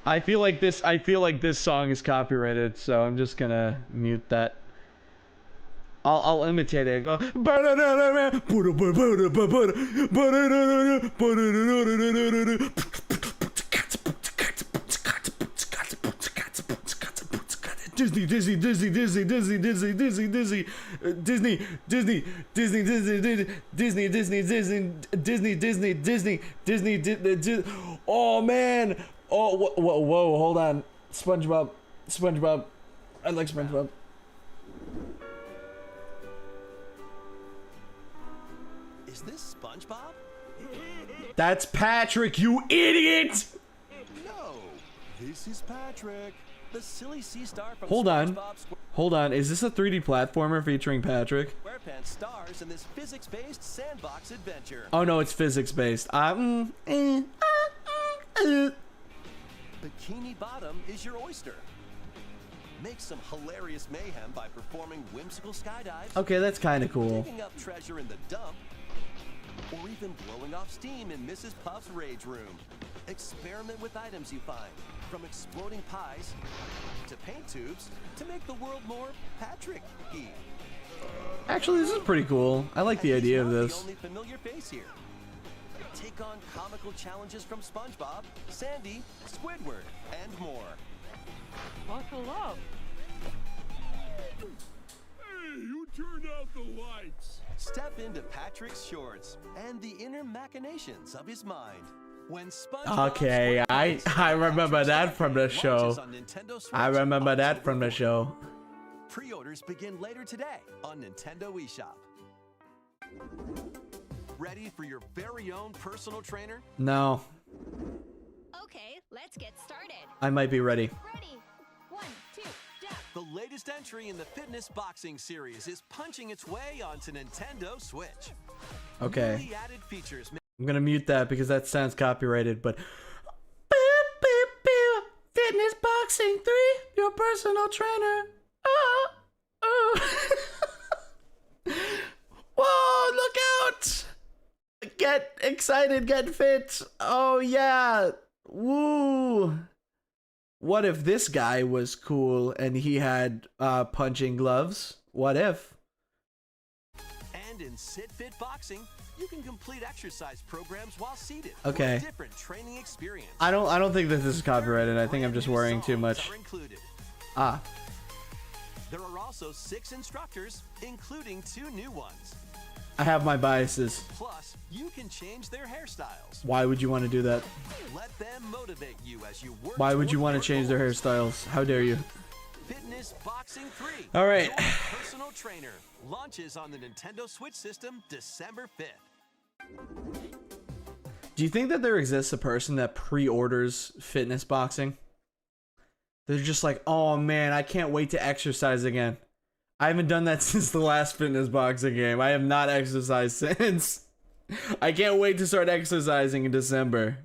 I feel like this song is copyrighted, so I'm just gonna mute that. I'll imitate it. Disney, Disney, Disney, Disney, Disney, Disney, Disney, Disney, Disney, Disney, Disney, Disney, Disney, Disney, Disney, Disney, Disney, Disney, Disney. Oh man! Oh, whoa, hold on. SpongeBob, SpongeBob. I like SpongeBob. Is this SpongeBob? That's Patrick, you idiot! No, this is Patrick, the silly sea star from Hold on. SpongeBob Hold on. Is this a 3D platformer featuring Patrick? SquarePants stars in this physics-based sandbox adventure. Oh no, it's physics based. Bikini Bottom is your oyster. Make some hilarious mayhem by performing whimsical skydives. Okay, that's kind of cool. Digging up treasure in the dump. Or even blowing off steam in Mrs. Puff's rage room. Experiment with items you find, from exploding pies to paint tubes, to make the world more Patrick-y. Actually, this is pretty cool. I like the idea of The this. only familiar face here. Take on comical challenges from SpongeBob, Sandy, Squidward, and more. Buckle up. Hey, you turned out the lights. Step into Patrick's shorts and the inner machinations of his mind. When SpongeBob Okay, I remember that from the show. I remember that from the show. Pre-orders begin later today on Nintendo eShop. Ready for your very own personal trainer? No, Okay, let's get started. I might be ready. Ready? 1, 2, jump. The latest entry in the fitness boxing series is punching its way onto Nintendo Switch. Okay. Newly added features. I'm gonna mute that because that sounds copyrighted, but Fitness Boxing 3, your personal trainer. Whoa, look out! Get excited, get fit. Oh yeah. Woo. What if this guy was cool and he had punching gloves? What if? And in Sit Fit Boxing, you can complete exercise programs while seated. Okay. For a different training experience. I don't think that this is copyrighted. I think I'm just worrying too much. Are included. Ah. There are also 6 instructors, including 2 new ones. I have my biases. Plus, you can change their hairstyles. Why would you want to do that? Let them motivate you as you work. Why would you want to towards change their your goals. hairstyles? How dare you? Fitness Boxing 3. All right. Your personal trainer launches on the Nintendo Switch system December 5th. Do you think that there exists a person that pre-orders Fitness Boxing? They're just like, oh man, I can't wait to exercise again. I haven't done that since the last Fitness Boxing game. I have not exercised since. I can't wait to start exercising in December.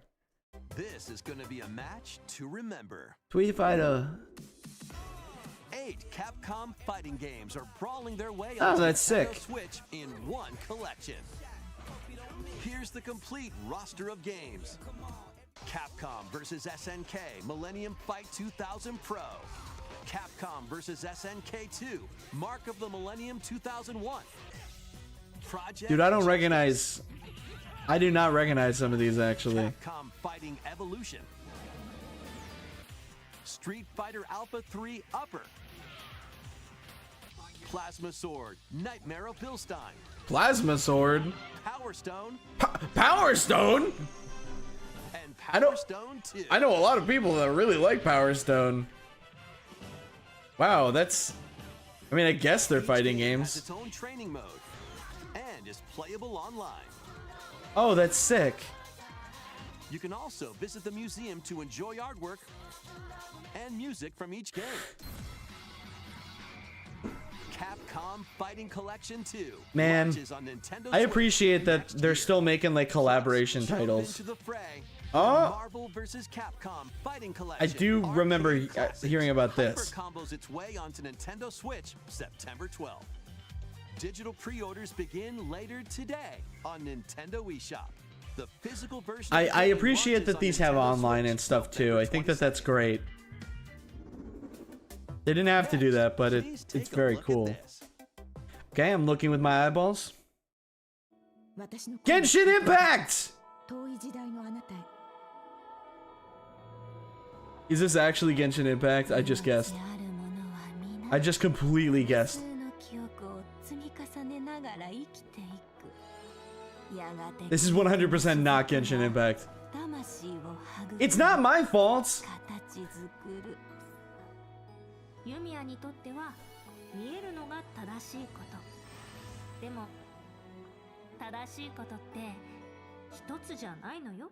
This is going to be a match to remember. Street Fighter. 8 Capcom fighting games are brawling their way Oh, onto that's Nintendo sick. Switch in one collection. Here's the complete roster of games. Capcom vs. SNK Millennium Fight 2000 Pro. Capcom vs. SNK 2 Mark of the Millennium 2001. Project Dude, I don't recognize... I do not recognize some of these actually. Capcom Fighting Evolution. Street Fighter Alpha 3 Upper. Plasma Sword Nightmare of Bilstein. Plasma Sword? Power Stone. Power Stone? And Power Stone 2. I know a lot of people that really like Power Stone. Wow, that's... I mean, I guess they're fighting Has games. its own training mode and is playable online. Oh, that's sick. You can also visit the museum to enjoy artwork and music from each game. Capcom Fighting Collection 2 Man, launches on Nintendo I Switch appreciate that next they're year. still making like collaboration Jump titles. into the fray. Oh. Marvel vs. Capcom Fighting I Collection. do Arcade remember Classics. hearing about this. Hyper combos its way onto Nintendo Switch September 12th. Digital pre-orders begin later today on Nintendo eShop. The physical version I appreciate that these have online and stuff too. I think that that's great. They didn't have to do that, but it's very cool. Okay, I'm looking with my eyeballs. Genshin Impact! Is this actually Genshin Impact? I just guessed. I just completely guessed. This is 100% not Genshin Impact. It's not my fault! ユミヤにとっては見えるのが正しいことでも正しいことって一つじゃないのよ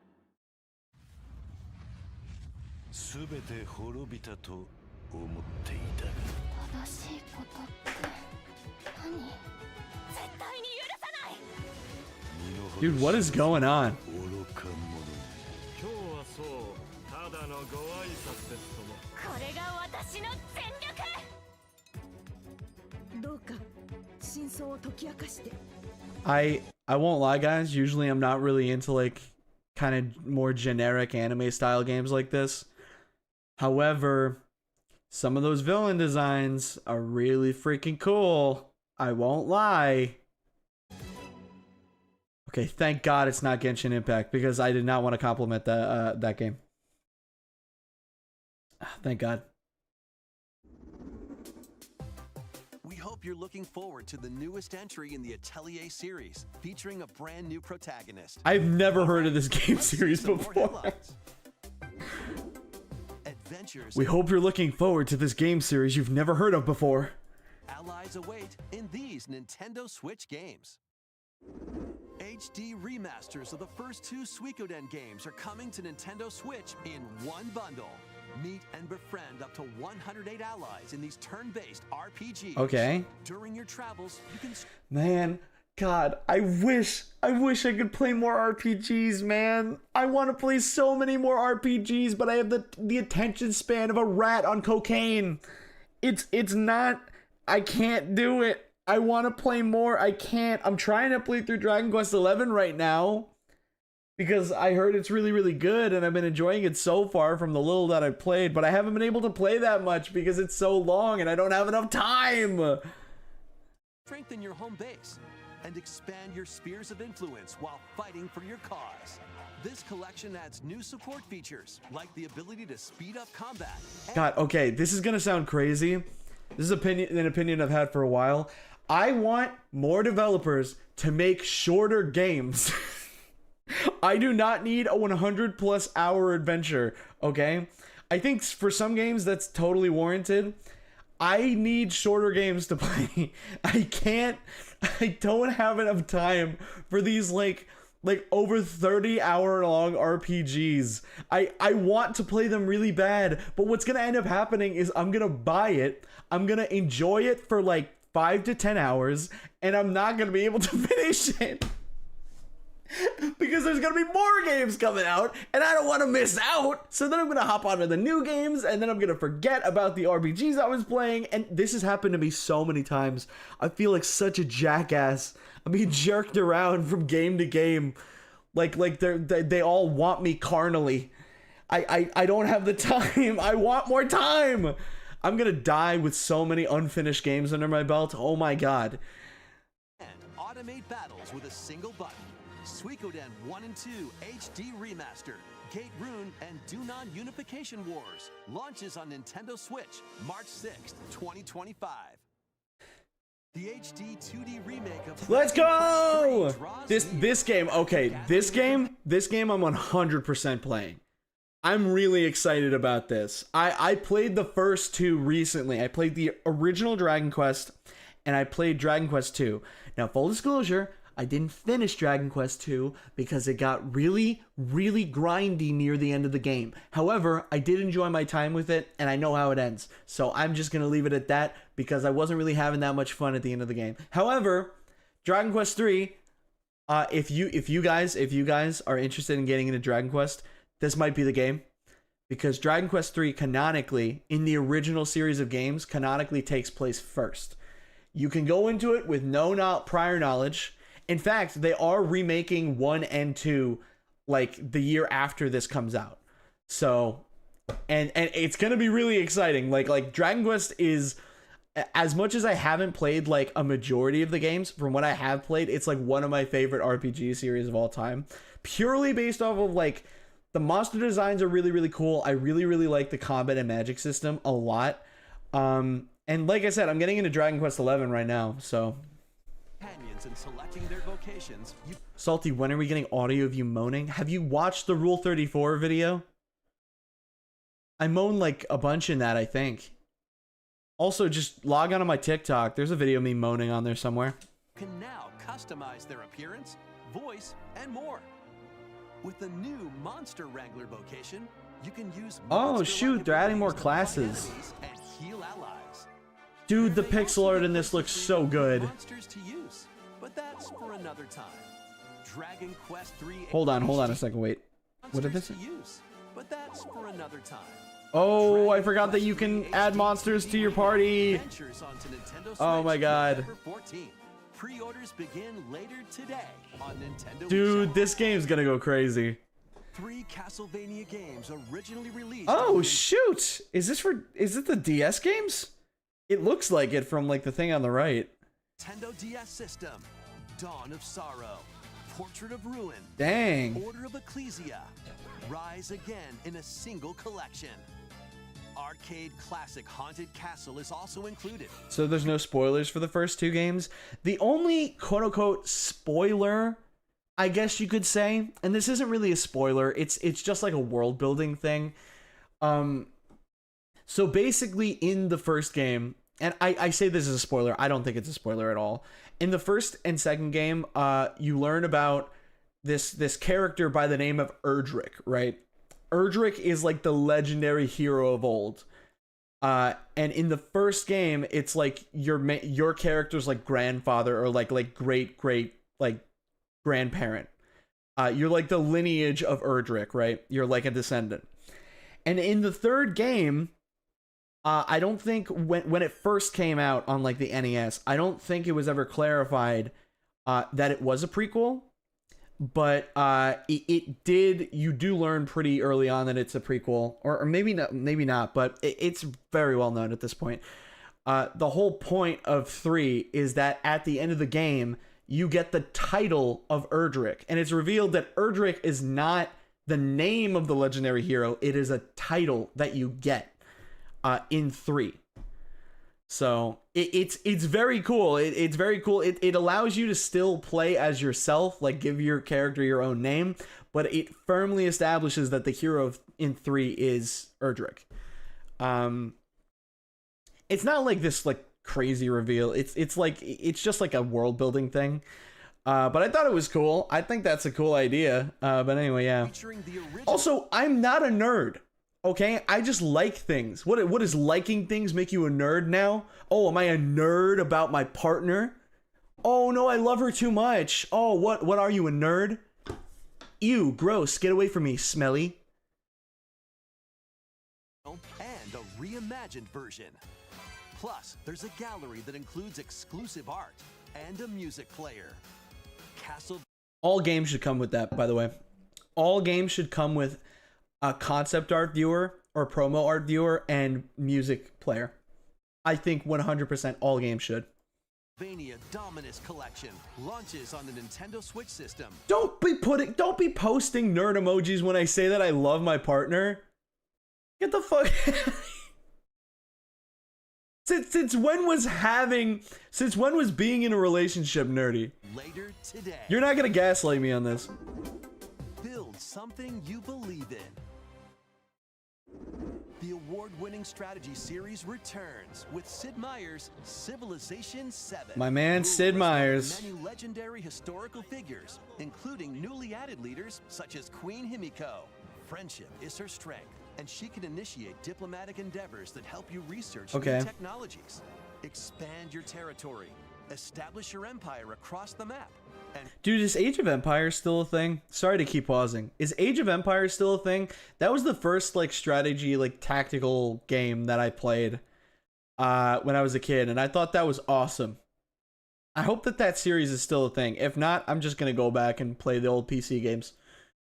すべて滅びたと思っていたが正しいことって何絶対に許さない Dude, what is going on? 今日はそうただのご挨拶ですともこれが私の全力どうか真相を解き明かして I won't lie, guys. Usually I'm not really into like kind of more generic anime style games like this. However, some of those villain designs are really freaking cool. I won't lie. Okay, thank God it's not Genshin Impact because I did not want to compliment that game. Thank God. We hope you're looking forward to the newest entry in the Atelier series, featuring a brand new protagonist. I've never heard of this game series before. We hope you're looking forward to this game series you've never heard of before. Allies await in these Nintendo Switch games. HD remasters of the first two Suikoden games are coming to Nintendo Switch in one bundle. Meet and befriend up to 108 allies in these turn-based RPGs. Okay. During your travels, you can... Man, God, I wish I could play more RPGs, man. I want to play so many more RPGs, but I have the attention span of a rat on cocaine. It's not... I can't do it. I want to play more. I can't. I'm trying to play through Dragon Quest XI right now because I heard it's really, really good and I've been enjoying it so far from the little that I've played, but I haven't been able to play that much because it's so long and I don't have enough time. Strengthen your home base and expand your spheres of influence while fighting for your cause. This collection adds new support features like the ability to speed up combat. God, okay, this is gonna sound crazy. This is an opinion I've had for a while. I want more developers to make shorter games. I do not need a 100+ hour adventure, okay? I think for some games that's totally warranted. I need shorter games to play. I don't have enough time for these like over 30-hour long RPGs. I want to play them really bad, but what's gonna end up happening is I'm gonna buy it, I'm gonna enjoy it for like 5 to 10 hours, and I'm not gonna be able to finish it. Because there's gonna be more games coming out, and I don't want to miss out. So then I'm gonna hop onto the new games, and then I'm gonna forget about the RPGs I was playing. And this has happened to me so many times. I feel like such a jackass. I'm being jerked around from game to game, like they all want me carnally. I don't have the time. I want more time. I'm gonna die with so many unfinished games under my belt. Oh my God. And automate battles with a single button. Suikoden 1 and 2 HD Remaster, Gate Rune, and Dunan Unification Wars launches on Nintendo Switch March 6th, 2025. The HD 2D remake of Let's go! This game, okay, this game I'm 100% playing. I'm really excited about this. I played the first two recently. I played the original Dragon Quest and I played Dragon Quest 2. Now, full disclosure, I didn't finish Dragon Quest 2 because it got really, really grindy near the end of the game. However, I did enjoy my time with it, and I know how it ends. So I'm just going to leave it at that because I wasn't really having that much fun at the end of the game. However, Dragon Quest 3, if you guys are interested in getting into Dragon Quest, this might be the game. Because Dragon Quest 3 canonically, in the original series of games, canonically takes place first. You can go into it with no prior knowledge. In fact, they are remaking 1 and 2 like the year after this comes out. So, and it's gonna be really exciting. Like Dragon Quest is, as much as I haven't played like a majority of the games, from what I have played, it's like one of my favorite RPG series of all time. Purely based off of like the monster designs are really, really cool. I really, really like the combat and magic system a lot. And like I said, I'm getting into Dragon Quest XI right now, so. And selecting their vocations, Salty, when are we getting audio of you moaning? Have you watched the Rule 34 video? I moan like a bunch in that, I think. Also, just log on to my TikTok. There's a video of me moaning on there somewhere. Can now customize their appearance, voice, and more. With the new Monster Wrangler vocation, you can use Oh shoot, they're adding more classes. and heal allies. Dude, the pixel art in this looks so good. Monsters to use, but that's for another time. Dragon Quest III. Hold on a second, wait. What did this say? Use, but that's for another time. Oh, I forgot that you can add monsters to your party. Adventures onto Nintendo Oh my Switch god. November 14th. Pre-orders begin later today on Nintendo. Dude, this game's gonna go crazy. 3 Castlevania games originally released. Oh shoot! Is it the DS games? It looks like it from like the thing on the right. Nintendo DS system, Dawn of Sorrow, Portrait of Ruin, Dang. Order of Ecclesia, Rise Again in a single collection. Arcade classic Haunted Castle is also included. So there's no spoilers for the first 2 games. The only quote-unquote spoiler, I guess you could say, and this isn't really a spoiler, it's just like a world-building thing. So basically in the first game, and I say this is a spoiler, I don't think it's a spoiler at all. In the first and second game, you learn about this character by the name of Erdrick, right? Erdrick is like the legendary hero of old. And in the first game, it's like your character's like grandfather or like great like grandparent. You're like the lineage of Erdrick, right? You're like a descendant. And in the third game, I don't think when it first came out on like the NES, I don't think it was ever clarified that it was a prequel. But you do learn pretty early on that it's a prequel, or maybe not, but it's very well known at this point. The whole point of 3 is that at the end of the game, you get the title of Erdrick, and it's revealed that Erdrick is not the name of the legendary hero, it is a title that you get in 3. So it's very cool. It's very cool. It allows you to still play as yourself, like give your character your own name, but it firmly establishes that the hero in 3 is Erdrick. It's not like this like crazy reveal. It's just like a world building thing. But I thought it was cool. I think that's a cool idea. But anyway, yeah. Also, I'm not a nerd. Okay, I just like things. What does liking things make you a nerd now? Oh, am I a nerd about my partner? Oh no, I love her too much. Oh, what are you, a nerd? Ew, gross, get away from me, smelly. And a reimagined version. Plus, there's a gallery that includes exclusive art and a music player. All games should come with that, by the way. All games should come with a concept art viewer or promo art viewer and music player. I think 100% all games should. Castlevania Dominus Collection launches on the Nintendo Switch system. Don't be posting nerd emojis when I say that I love my partner. Get the fuck. Since when was being in a relationship nerdy? Later today. You're not gonna gaslight me on this. Build something you believe in. The award-winning strategy series returns with Sid Meier's Civilization 7. My man Sid Meier's. Many legendary historical figures, including newly added leaders such as Queen Himiko. Friendship is her strength, and she can initiate diplomatic endeavors that help you research new technologies, expand your territory, establish your empire across the map. Dude, is Age of Empires still a thing? Sorry to keep pausing. Is Age of Empires still a thing? That was the first like strategy, like tactical game that I played when I was a kid, and I thought that was awesome. I hope that series is still a thing. If not, I'm just gonna go back and play the old PC games.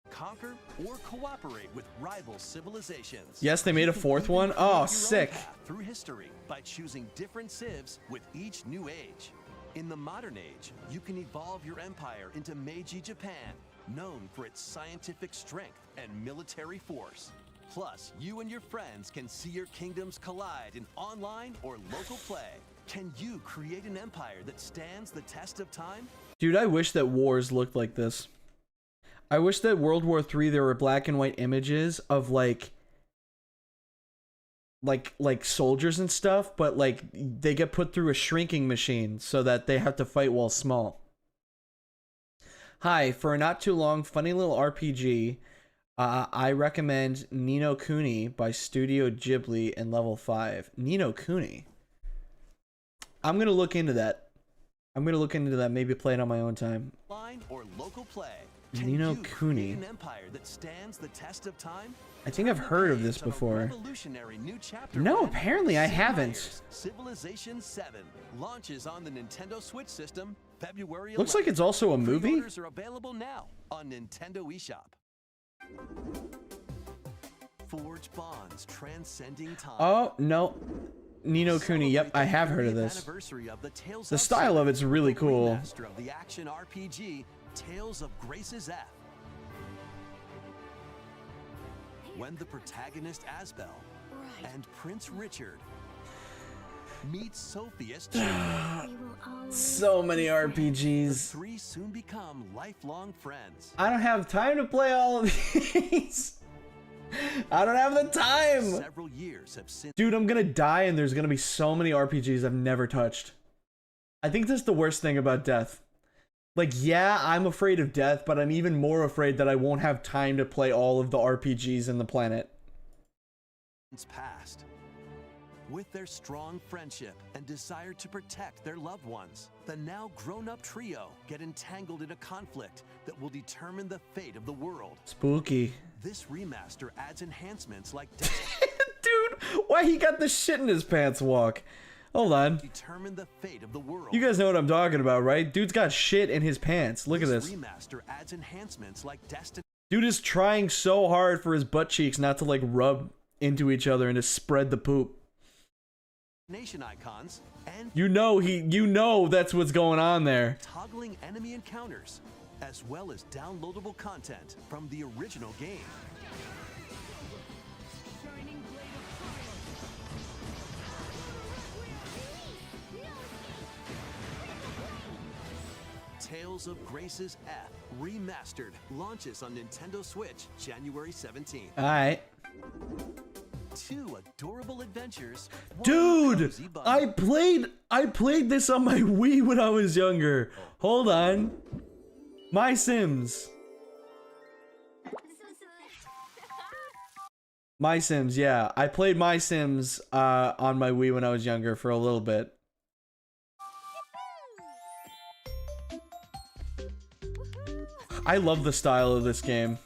conquer, or cooperate with rival civilizations. Yes, they made a fourth one. Oh, sick. Through history by choosing different civs with each new age. In the modern age, you can evolve your empire into Meiji Japan, known for its scientific strength and military force. Plus, you and your friends can see your kingdoms collide in online or local play. Can you create an empire that stands the test of time? Dude, I wish that wars looked like this. I wish that World War III there were black and white images of like soldiers and stuff, but like they get put through a shrinking machine so that they have to fight while small. Hi, for a not too long funny little RPG, I recommend Ni no Kuni by Studio Ghibli and Level 5. Ni no Kuni. I'm gonna look into that. Maybe play it on my own time. Line or local play. Ni no Kuni. An empire that stands the test of time? I think I've heard of this before. Revolutionary new chapter No, one, apparently I Sid haven't. Meier's Civilization 7 launches on the Nintendo Switch system February 11th. Looks like it's also a movie. Pre-orders are available now on Nintendo eShop. Forge bonds transcending time. Oh, no. Ni no Kuni. Yep, I have heard of this. Anniversary of the Tales The style of it's really cool. Remaster of the action RPG Tales of Grace's F. When the protagonist Asbel and Prince Richard meet Sophia's children. So many The RPGs. three soon become lifelong friends. I don't have time to play all of these. I don't have the time. Several years have since. Dude, I'm gonna die and there's gonna be so many RPGs I've never touched. I think that's the worst thing about death. Like, yeah, I'm afraid of death, but I'm even more afraid that I won't have time to play all of the RPGs in the planet. Past. With their strong friendship and desire to protect their loved ones, the now grown-up trio get entangled in a conflict that will determine the fate of the world. Spooky. This remaster adds enhancements like Dude, why he got the shit in his pants walk? Hold on. determine the fate of the world. You guys know what I'm talking about, right? Dude's got shit in his pants. Look at this. Remaster adds enhancements like Destiny. Dude is trying so hard for his butt cheeks not to like rub into each other and to spread the poop. Nation icons and You know that's what's going on there. toggling enemy encounters, as well as downloadable content from the original game. Tales of Grace's F Remastered launches on Nintendo Switch January 17th. Alright. 2 adorable adventures. one Dude, cozy bundle. I played this on my Wii when I was younger. Hold on. My Sims. My Sims, yeah. I played My Sims on my Wii when I was younger for a little bit. I love the style of this game.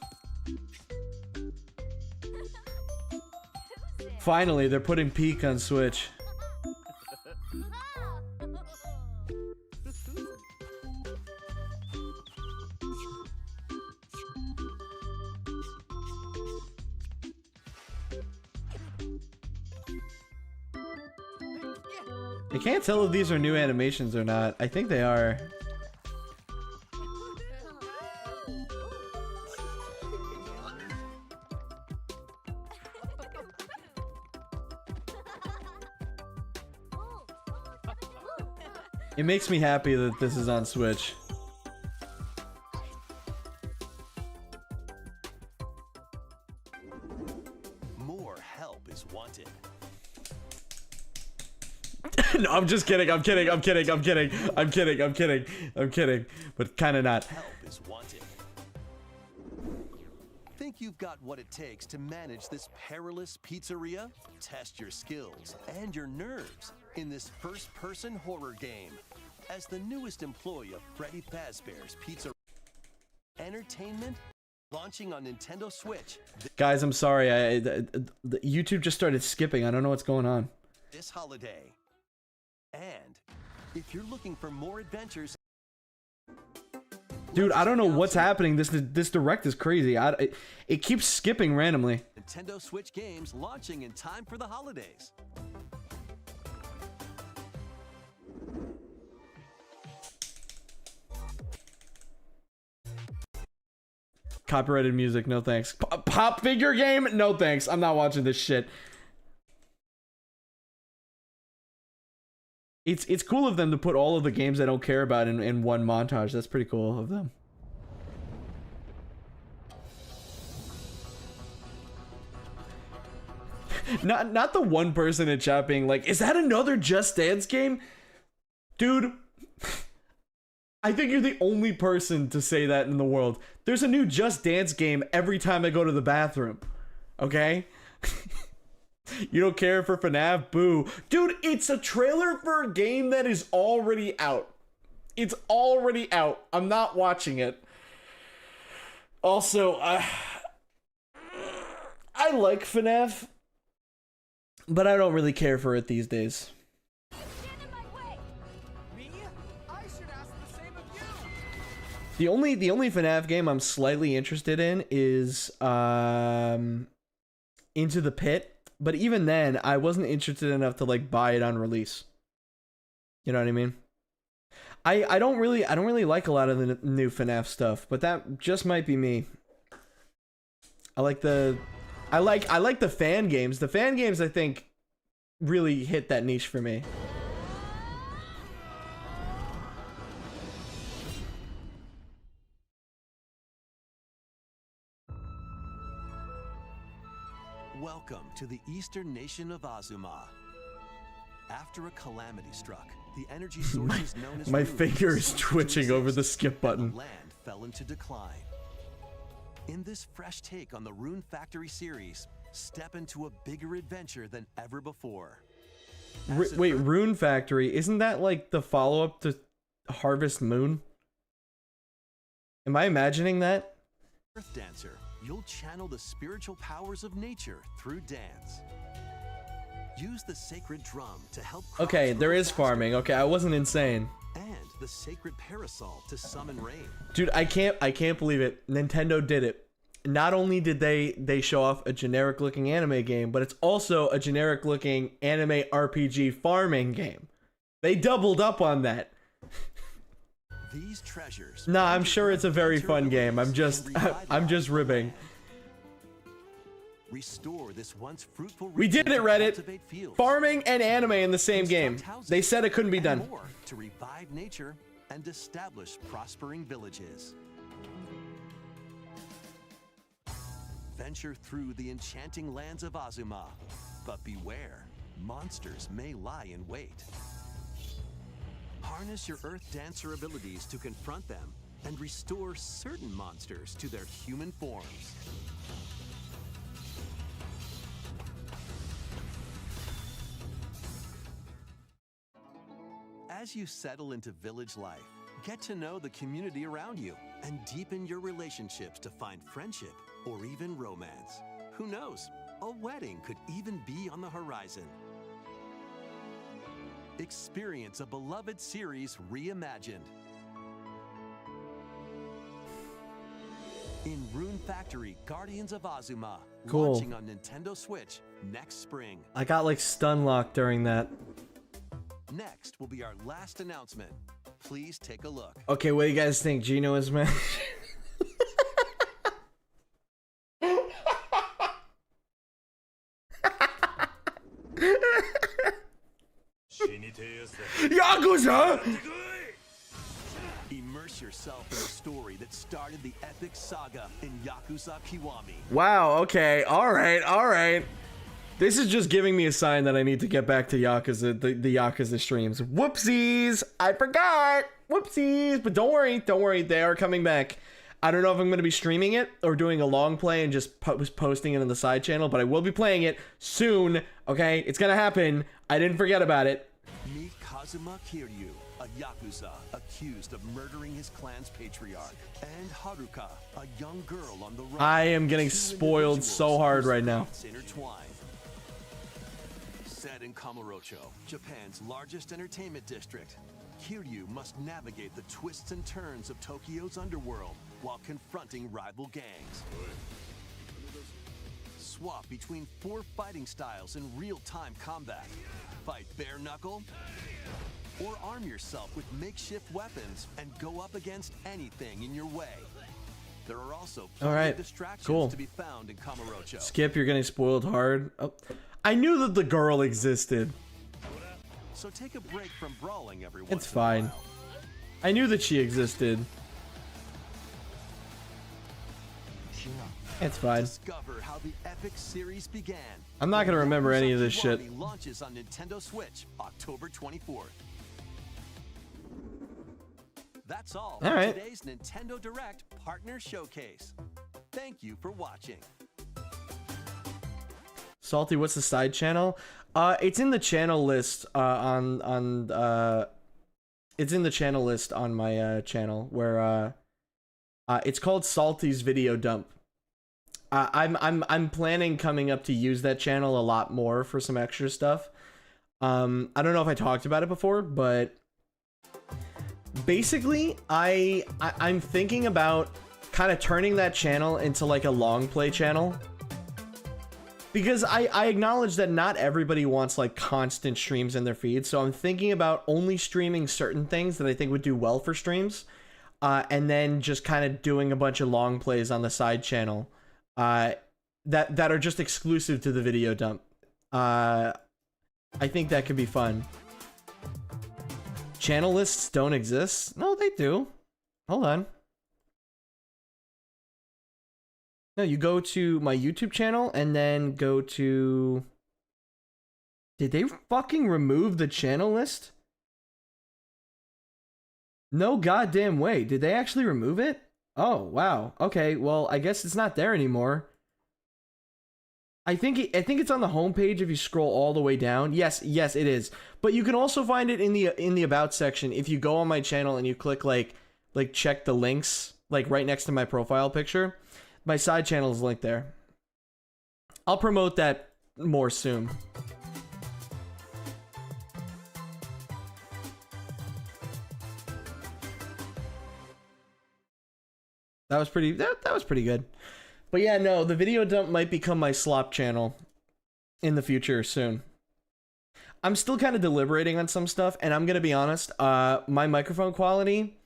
Finally, they're putting Peak on Switch. I can't tell if these are new animations or not. I think they are. It makes me happy that this is on Switch. More help is wanted. No, I'm just kidding. I'm kidding. But kind of not. Help is wanted. Think you've got what it takes to manage this perilous pizzeria? Test your skills and your nerves in this first-person horror game. As the newest employee of Freddy Fazbear's Pizza Entertainment, launching on Nintendo Switch Guys, I'm sorry. The YouTube just started skipping. I don't know what's going on. this holiday. And if you're looking for more adventures, Dude, I don't know what's happening. This direct is crazy. It keeps skipping randomly. Nintendo Switch games launching in time for the holidays. Copyrighted music, no thanks. Pop figure game, no thanks. I'm not watching this shit. It's cool of them to put all of the games I don't care about in one montage. That's pretty cool of them. Not the one person in chat being like, is that another Just Dance game? Dude, I think you're the only person to say that in the world. There's a new Just Dance game every time I go to the bathroom. Okay? You don't care for FNAF? Boo. Dude, it's a trailer for a game that is already out. It's already out. I'm not watching it. Also, I like FNAF, but I don't really care for it these days. The only FNAF game I'm slightly interested in is Into the Pit. But even then, I wasn't interested enough to like buy it on release. You know what I mean? I don't really like a lot of the new FNAF stuff, but that just might be me. I like the fan games. The fan games I think really hit that niche for me. Welcome to the eastern nation of Azuma. After a calamity struck, the energy sources known as My runes finger is twitching over the skip button. the land fell into decline. In this fresh take on the Rune Factory series, step into a bigger adventure than ever before. Wait, Rune Factory, isn't that like the follow-up to Harvest Moon? Am I imagining that? Earth Dancer, you'll channel the spiritual powers of nature through dance. Use the sacred drum to help. Okay, there is farming. Okay, I wasn't insane. And the sacred parasol to summon rain. Dude, I can't believe it. Nintendo did it. Not only did they show off a generic looking anime game, but it's also a generic looking anime RPG farming game. They doubled up on that. These treasures. Nah, I'm sure it's a very fun game. I'm just ribbing. Restore this once fruitful We did it, Reddit. Farming and anime in the same game. They said it couldn't be done. More to revive nature and establish prospering villages. Venture through the enchanting lands of Azuma, but beware, monsters may lie in wait. Harness your Earth Dancer abilities to confront them and restore certain monsters to their human forms. As you settle into village life, get to know the community around you and deepen your relationships to find friendship or even romance. Who knows? A wedding could even be on the horizon. Experience a beloved series reimagined. In Rune Factory, Guardians of Azuma, Cool. launching on Nintendo Switch next spring. I got like stun locked during that. Next will be our last announcement. Please take a look. Okay, what do you guys think? Gino is Smash? Yakuza! Immerse yourself in the story that started the epic saga in Yakuza Kiwami. Wow, okay, alright. This is just giving me a sign that I need to get back to Yakuza, the Yakuza streams. Whoopsies! I forgot! Whoopsies! But don't worry, they are coming back. I don't know if I'm going to be streaming it or doing a long play and just posting it on the side channel, but I will be playing it soon, okay? It's gonna happen. I didn't forget about it. Meet Kazuma Kiryu, a Yakuza accused of murdering his clan's patriarch, and Haruka, a young girl on the run. I am getting spoiled so hard right now. Intertwined. Set in Kamurocho, Japan's largest entertainment district, Kiryu must navigate the twists and turns of Tokyo's underworld while confronting rival gangs. Swap between 4 fighting styles in real-time combat. Fight bare knuckle, or arm yourself with makeshift weapons and go up against anything in your way. There are also plenty of distractions to be found in Kamurocho. Skip, you're getting spoiled hard. Oh, I knew that the girl existed. So take a break from brawling every once It's fine. I knew that she existed. It's fine. Discover how the epic series began. I'm not gonna remember any of this shit. Kiwami launches on Nintendo Switch October 24th. That's all for right. today's Nintendo Direct Partner Showcase. Thank you for watching. Salty, what's the side channel? It's in the channel list it's in the channel list on my channel where it's called Salty's Video Dump. I'm planning coming up to use that channel a lot more for some extra stuff. I don't know if I talked about it before, but basically I'm thinking about kind of turning that channel into like a long play channel. Because I acknowledge that not everybody wants like constant streams in their feed, so I'm thinking about only streaming certain things that I think would do well for streams, and then just kind of doing a bunch of long plays on the side channel, that are just exclusive to the video dump. I think that could be fun. Channel lists don't exist? No, they do. Hold on. No, you go to my YouTube channel and then go to... Did they fucking remove the channel list? No goddamn way. Did they actually remove it? Oh, wow. Okay, well, I guess it's not there anymore. I think it's on the homepage if you scroll all the way down. Yes, it is. But you can also find it in the about section if you go on my channel and you click like check the links, like right next to my profile picture. My side channel is linked there. I'll promote that more soon. That was pretty good. But yeah, no, the video dump might become my slop channel in the future soon. I'm still kind of deliberating on some stuff, and I'm gonna be honest, my microphone quality,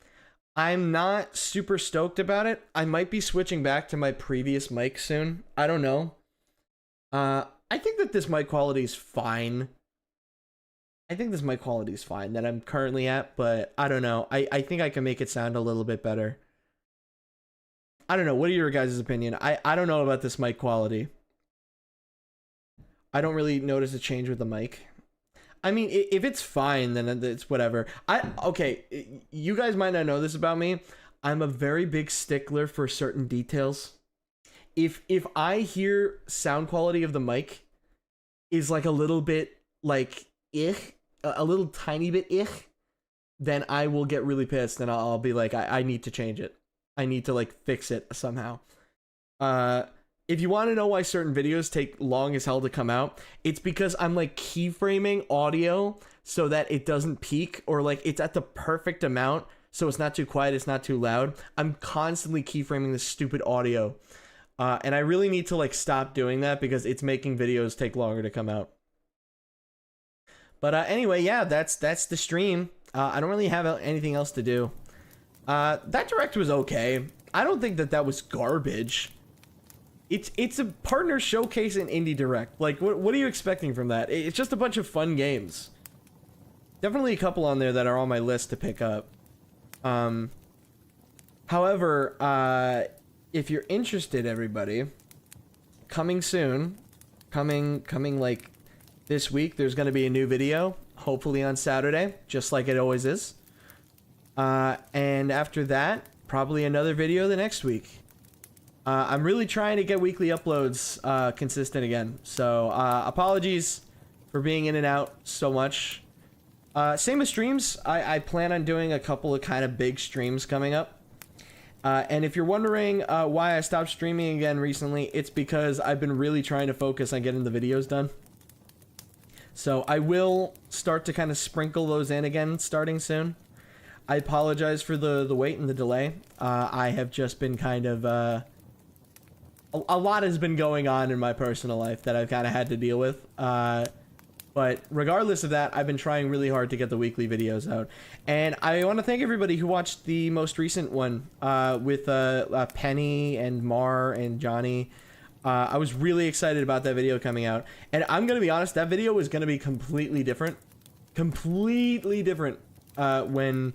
I'm not super stoked about it. I might be switching back to my previous mic soon. I don't know. I think that this mic quality is fine. That I'm currently at, but I don't know. I think I can make it sound a little bit better. I don't know. What are your guys' opinion? I don't know about this mic quality. I don't really notice a change with the mic. I mean, if it's fine, then it's whatever. Okay, you guys might not know this about me. I'm a very big stickler for certain details. If I hear sound quality of the mic is like a little bit like a little tiny bit then I will get really pissed and I'll be like, I need to change it. I need to like fix it somehow. If you want to know why certain videos take long as hell to come out, it's because I'm like keyframing audio so that it doesn't peak, or like it's at the perfect amount so it's not too quiet, it's not too loud. I'm constantly keyframing this stupid audio. And I really need to like stop doing that because it's making videos take longer to come out. But anyway, yeah, that's the stream. I don't really have anything else to do. That direct was okay. I don't think that was garbage. It's a partner showcase and indie direct. Like, what are you expecting from that? It's just a bunch of fun games. Definitely a couple on there that are on my list to pick up. However, if you're interested, everybody, coming soon, coming like this week, there's going to be a new video, hopefully on Saturday, just like it always is. And after that, probably another video the next week. I'm really trying to get weekly uploads consistent again. So apologies for being in and out so much. Same as streams. I plan on doing a couple of kind of big streams coming up. And if you're wondering why I stopped streaming again recently, it's because I've been really trying to focus on getting the videos done. So I will start to kind of sprinkle those in again starting soon. I apologize for the wait and the delay. I have just been kind of a lot has been going on in my personal life that I've kind of had to deal with. But regardless of that, I've been trying really hard to get the weekly videos out. And I want to thank everybody who watched the most recent one with Penny and Mar and Johnny. I was really excited about that video coming out. And I'm going to be honest, that video was going to be completely different. Completely different when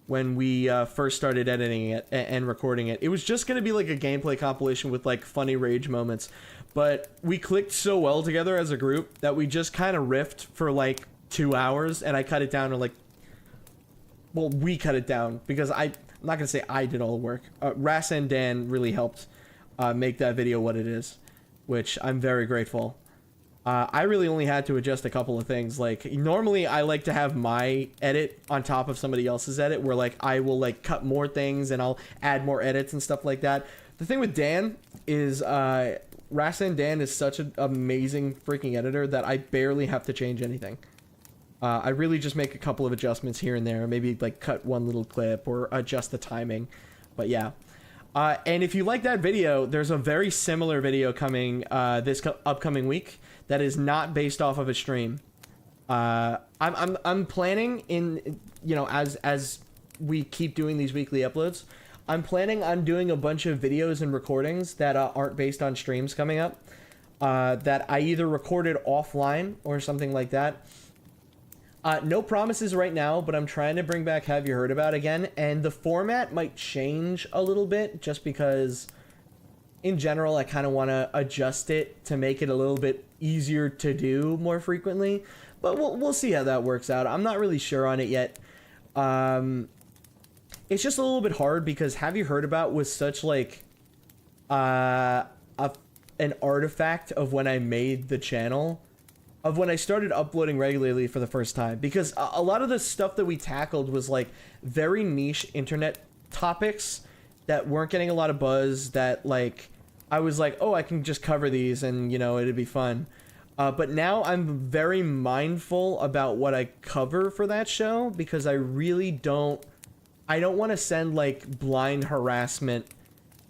we first started editing it and recording it. It was just going to be like a gameplay compilation with like funny rage moments. But we clicked so well together as a group that we just kind of riffed for like 2 hours, and I cut it down to like, well, we cut it down because I'm not gonna say I did all the work. Ras and Dan really helped make that video what it is, which I'm very grateful. I really only had to adjust a couple of things. Like normally I like to have my edit on top of somebody else's edit, where like I will like cut more things and I'll add more edits and stuff like that. The thing with Dan is Ras and Dan is such an amazing freaking editor that I barely have to change anything. I really just make a couple of adjustments here and there, maybe like cut one little clip or adjust the timing. But yeah. And if you like that video, there's a very similar video coming this upcoming week that is not based off of a stream. I'm planning in, you know, as we keep doing these weekly uploads, I'm planning on doing a bunch of videos and recordings that aren't based on streams coming up, that I either recorded offline or something like that. No promises right now, but I'm trying to bring back Have You Heard About again, and the format might change a little bit just because in general I kind of want to adjust it to make it a little bit easier to do more frequently, but we'll see how that works out. I'm not really sure on it yet. It's just a little bit hard because Have You Heard About was such like an artifact of when I made the channel, of when I started uploading regularly for the first time, because a lot of the stuff that we tackled was like very niche internet topics that weren't getting a lot of buzz, that like I was like, oh, I can just cover these and, you know, it'd be fun. But now I'm very mindful about what I cover for that show, because I really don't want to send like blind harassment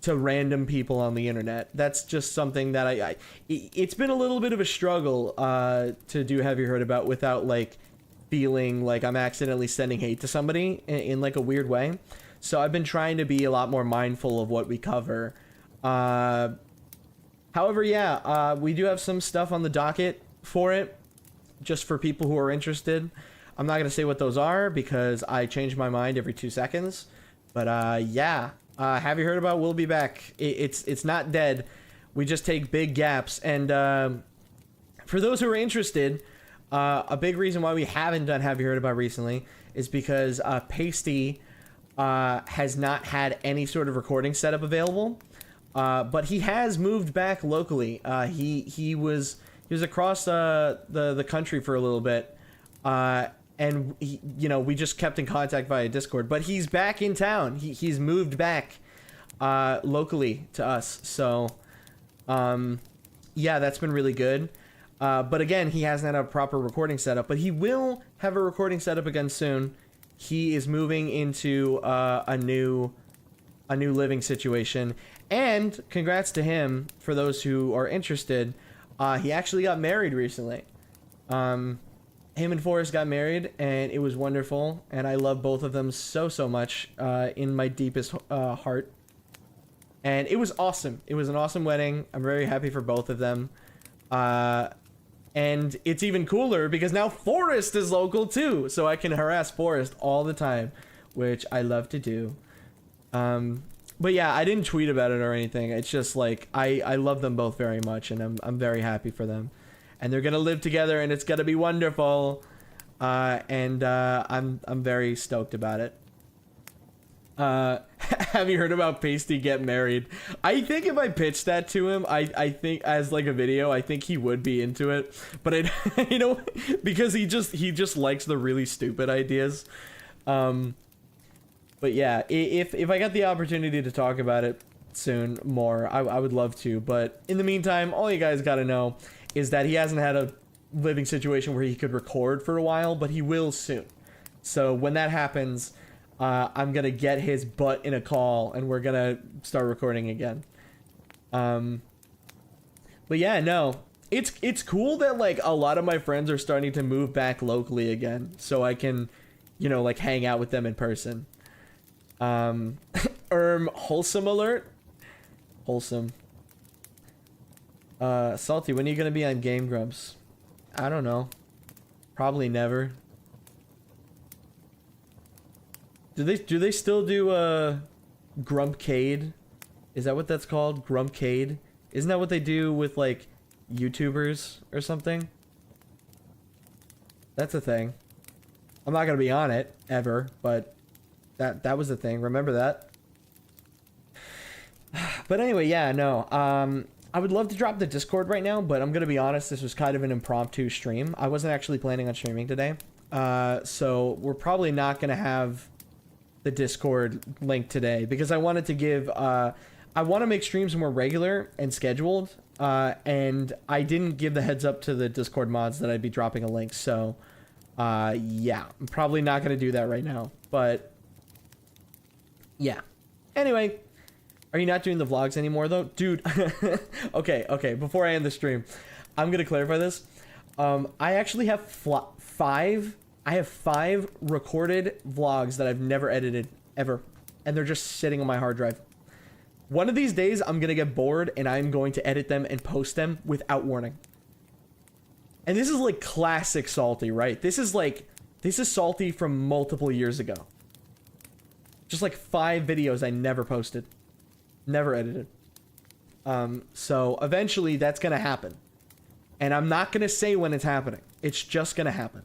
to random people on the internet. That's just something that it's been a little bit of a struggle to do Have You Heard About without like feeling like I'm accidentally sending hate to somebody in like a weird way. So I've been trying to be a lot more mindful of what we cover. However, yeah, we do have some stuff on the docket for it, just for people who are interested. I'm not gonna say what those are because I change my mind every 2 seconds. But yeah, Have You Heard About will be back. It's not dead. We just take big gaps. And for those who are interested, a big reason why we haven't done Have You Heard About recently is because Pasty has not had any sort of recording setup available. But he has moved back locally. He was across the country for a little bit. And he, you know, we just kept in contact via Discord, but he's back in town. He's moved back locally to us. So yeah, that's been really good. But again, he hasn't had a proper recording setup, but he will have a recording setup again soon. He is moving into a new living situation, and congrats to him. For those who are interested, he actually got married recently. Him and Forrest got married, and it was wonderful, and I love both of them so much in my deepest heart. And it was awesome. It was an awesome wedding. I'm very happy for both of them. And it's even cooler because now Forrest is local too, so I can harass Forrest all the time, which I love to do. But yeah, I didn't tweet about it or anything. It's just like I love them both very much, and I'm very happy for them. And they're gonna live together, and it's gonna be wonderful. And I'm very stoked about it. Have you heard about Pasty get married? I think if I pitched that to him, I think as like a video, I think he would be into it. But I, you know, because he just likes the really stupid ideas. But yeah, if I got the opportunity to talk about it soon more, I would love to. But in the meantime, all you guys gotta know is that he hasn't had a living situation where he could record for a while, but he will soon. So when that happens, I'm gonna get his butt in a call and we're gonna start recording again. But yeah, no, it's cool that like a lot of my friends are starting to move back locally again, so I can, you know, like hang out with them in person. Wholesome alert. Wholesome. Salty, when are you gonna be on Game Grumps? I don't know. Probably never. Do they still do Grumpcade? Is that what that's called? Grumpcade? Isn't that what they do with like YouTubers or something? That's a thing. I'm not gonna be on it ever, but that was a thing. Remember that? But anyway, yeah, no. I would love to drop the Discord right now, but I'm gonna be honest, this was kind of an impromptu stream. I wasn't actually planning on streaming today. So we're probably not gonna have the Discord link today because I wanted to give I want to make streams more regular and scheduled, and I didn't give the heads up to the Discord mods that I'd be dropping a link, so yeah, I'm probably not going to do that right now, but yeah. Anyway, are you not doing the vlogs anymore though? Dude, okay, before I end the stream, I'm going to clarify this. I actually have five recorded vlogs that I've never edited, ever, and they're just sitting on my hard drive. One of these days, I'm gonna get bored and I'm going to edit them and post them without warning. And this is like classic Salty, right? This is Salty from multiple years ago. Just like 5 videos I never posted. Never edited. So eventually that's gonna happen. And I'm not gonna say when it's happening. It's just gonna happen.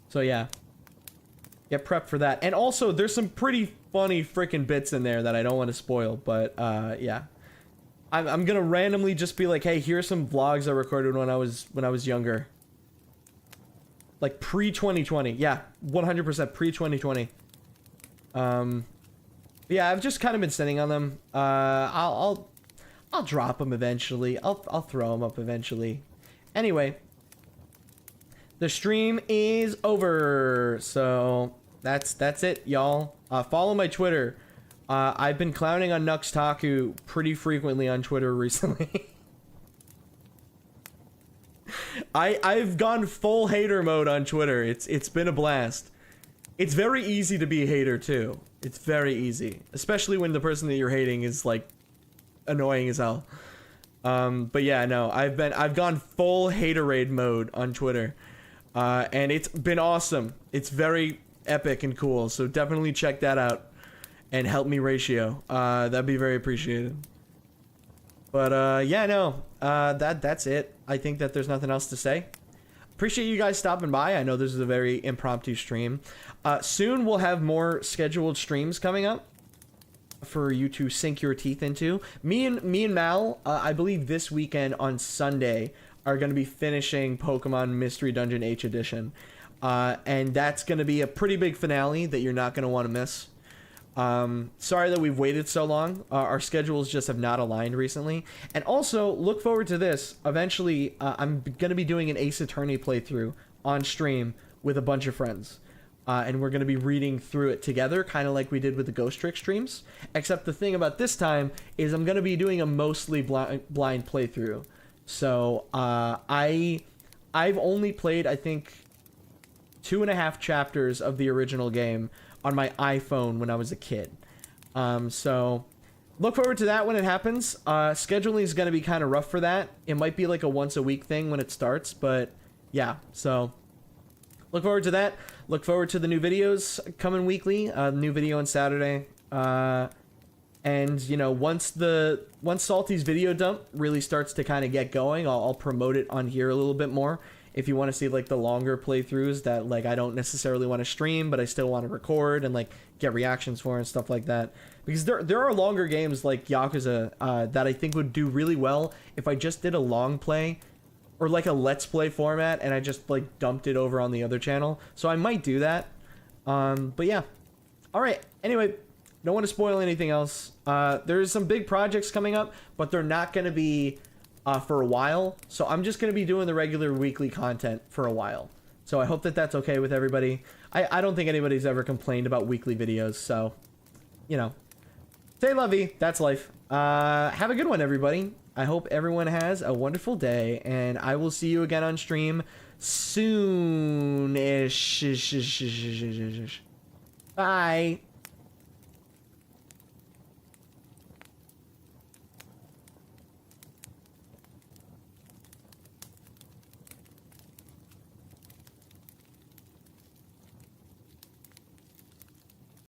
So yeah. Get prepped for that. And also, there's some pretty funny freaking bits in there that I don't want to spoil, but yeah. I'm gonna randomly just be like, hey, here's some vlogs I recorded when I was younger. Like pre-2020. Yeah, 100% pre-2020. Yeah, I've just kind of been sitting on them. I'll drop them eventually. I'll throw them up eventually. Anyway, the stream is over. So that's it, y'all. Follow my Twitter. I've been clowning on Nuxtaku pretty frequently on Twitter recently. I've gone full hater mode on Twitter. It's been a blast. It's very easy to be a hater too. It's very easy, especially when the person that you're hating is like annoying as hell. But yeah, no, I've gone full haterade mode on Twitter, and it's been awesome. It's very epic and cool. So definitely check that out and help me ratio. That'd be very appreciated. But yeah, no, that's it. I think that there's nothing else to say. Appreciate you guys stopping by. I know this is a very impromptu stream. Soon we'll have more scheduled streams coming up for you to sink your teeth into. Me and Mal, I believe this weekend on Sunday, are going to be finishing Pokemon Mystery Dungeon H Edition. And that's going to be a pretty big finale that you're not going to want to miss. Sorry that we've waited so long. Our schedules just have not aligned recently. And also, look forward to this. Eventually, I'm going to be doing an Ace Attorney playthrough on stream with a bunch of friends. And we're going to be reading through it together, kind of like we did with the Ghost Trick streams. Except the thing about this time is I'm going to be doing a mostly blind playthrough. So, I've only played, I think, 2.5 chapters of the original game on my iPhone when I was a kid. So look forward to that when it happens. Scheduling is going to be kind of rough for that. It might be like a once a week thing when it starts, but yeah, so look forward to that. Look forward to the new videos coming weekly, new video on Saturday. And you know, once Salty's video dump really starts to kind of get going, I'll promote it on here a little bit more. If you want to see like the longer playthroughs that like I don't necessarily want to stream, but I still want to record and like get reactions for and stuff like that. Because there are longer games like Yakuza that I think would do really well if I just did a long play or like a let's play format and I just like dumped it over on the other channel. So I might do that. But yeah. All right. Anyway, don't want to spoil anything else. There's some big projects coming up, but they're not going to be for a while, so I'm just going to be doing the regular weekly content for a while. So I hope that that's okay with everybody. I don't think anybody's ever complained about weekly videos, so, you know. Stay lovey. That's life. Have a good one, everybody. I hope everyone has a wonderful day, and I will see you again on stream soon-ish. Bye.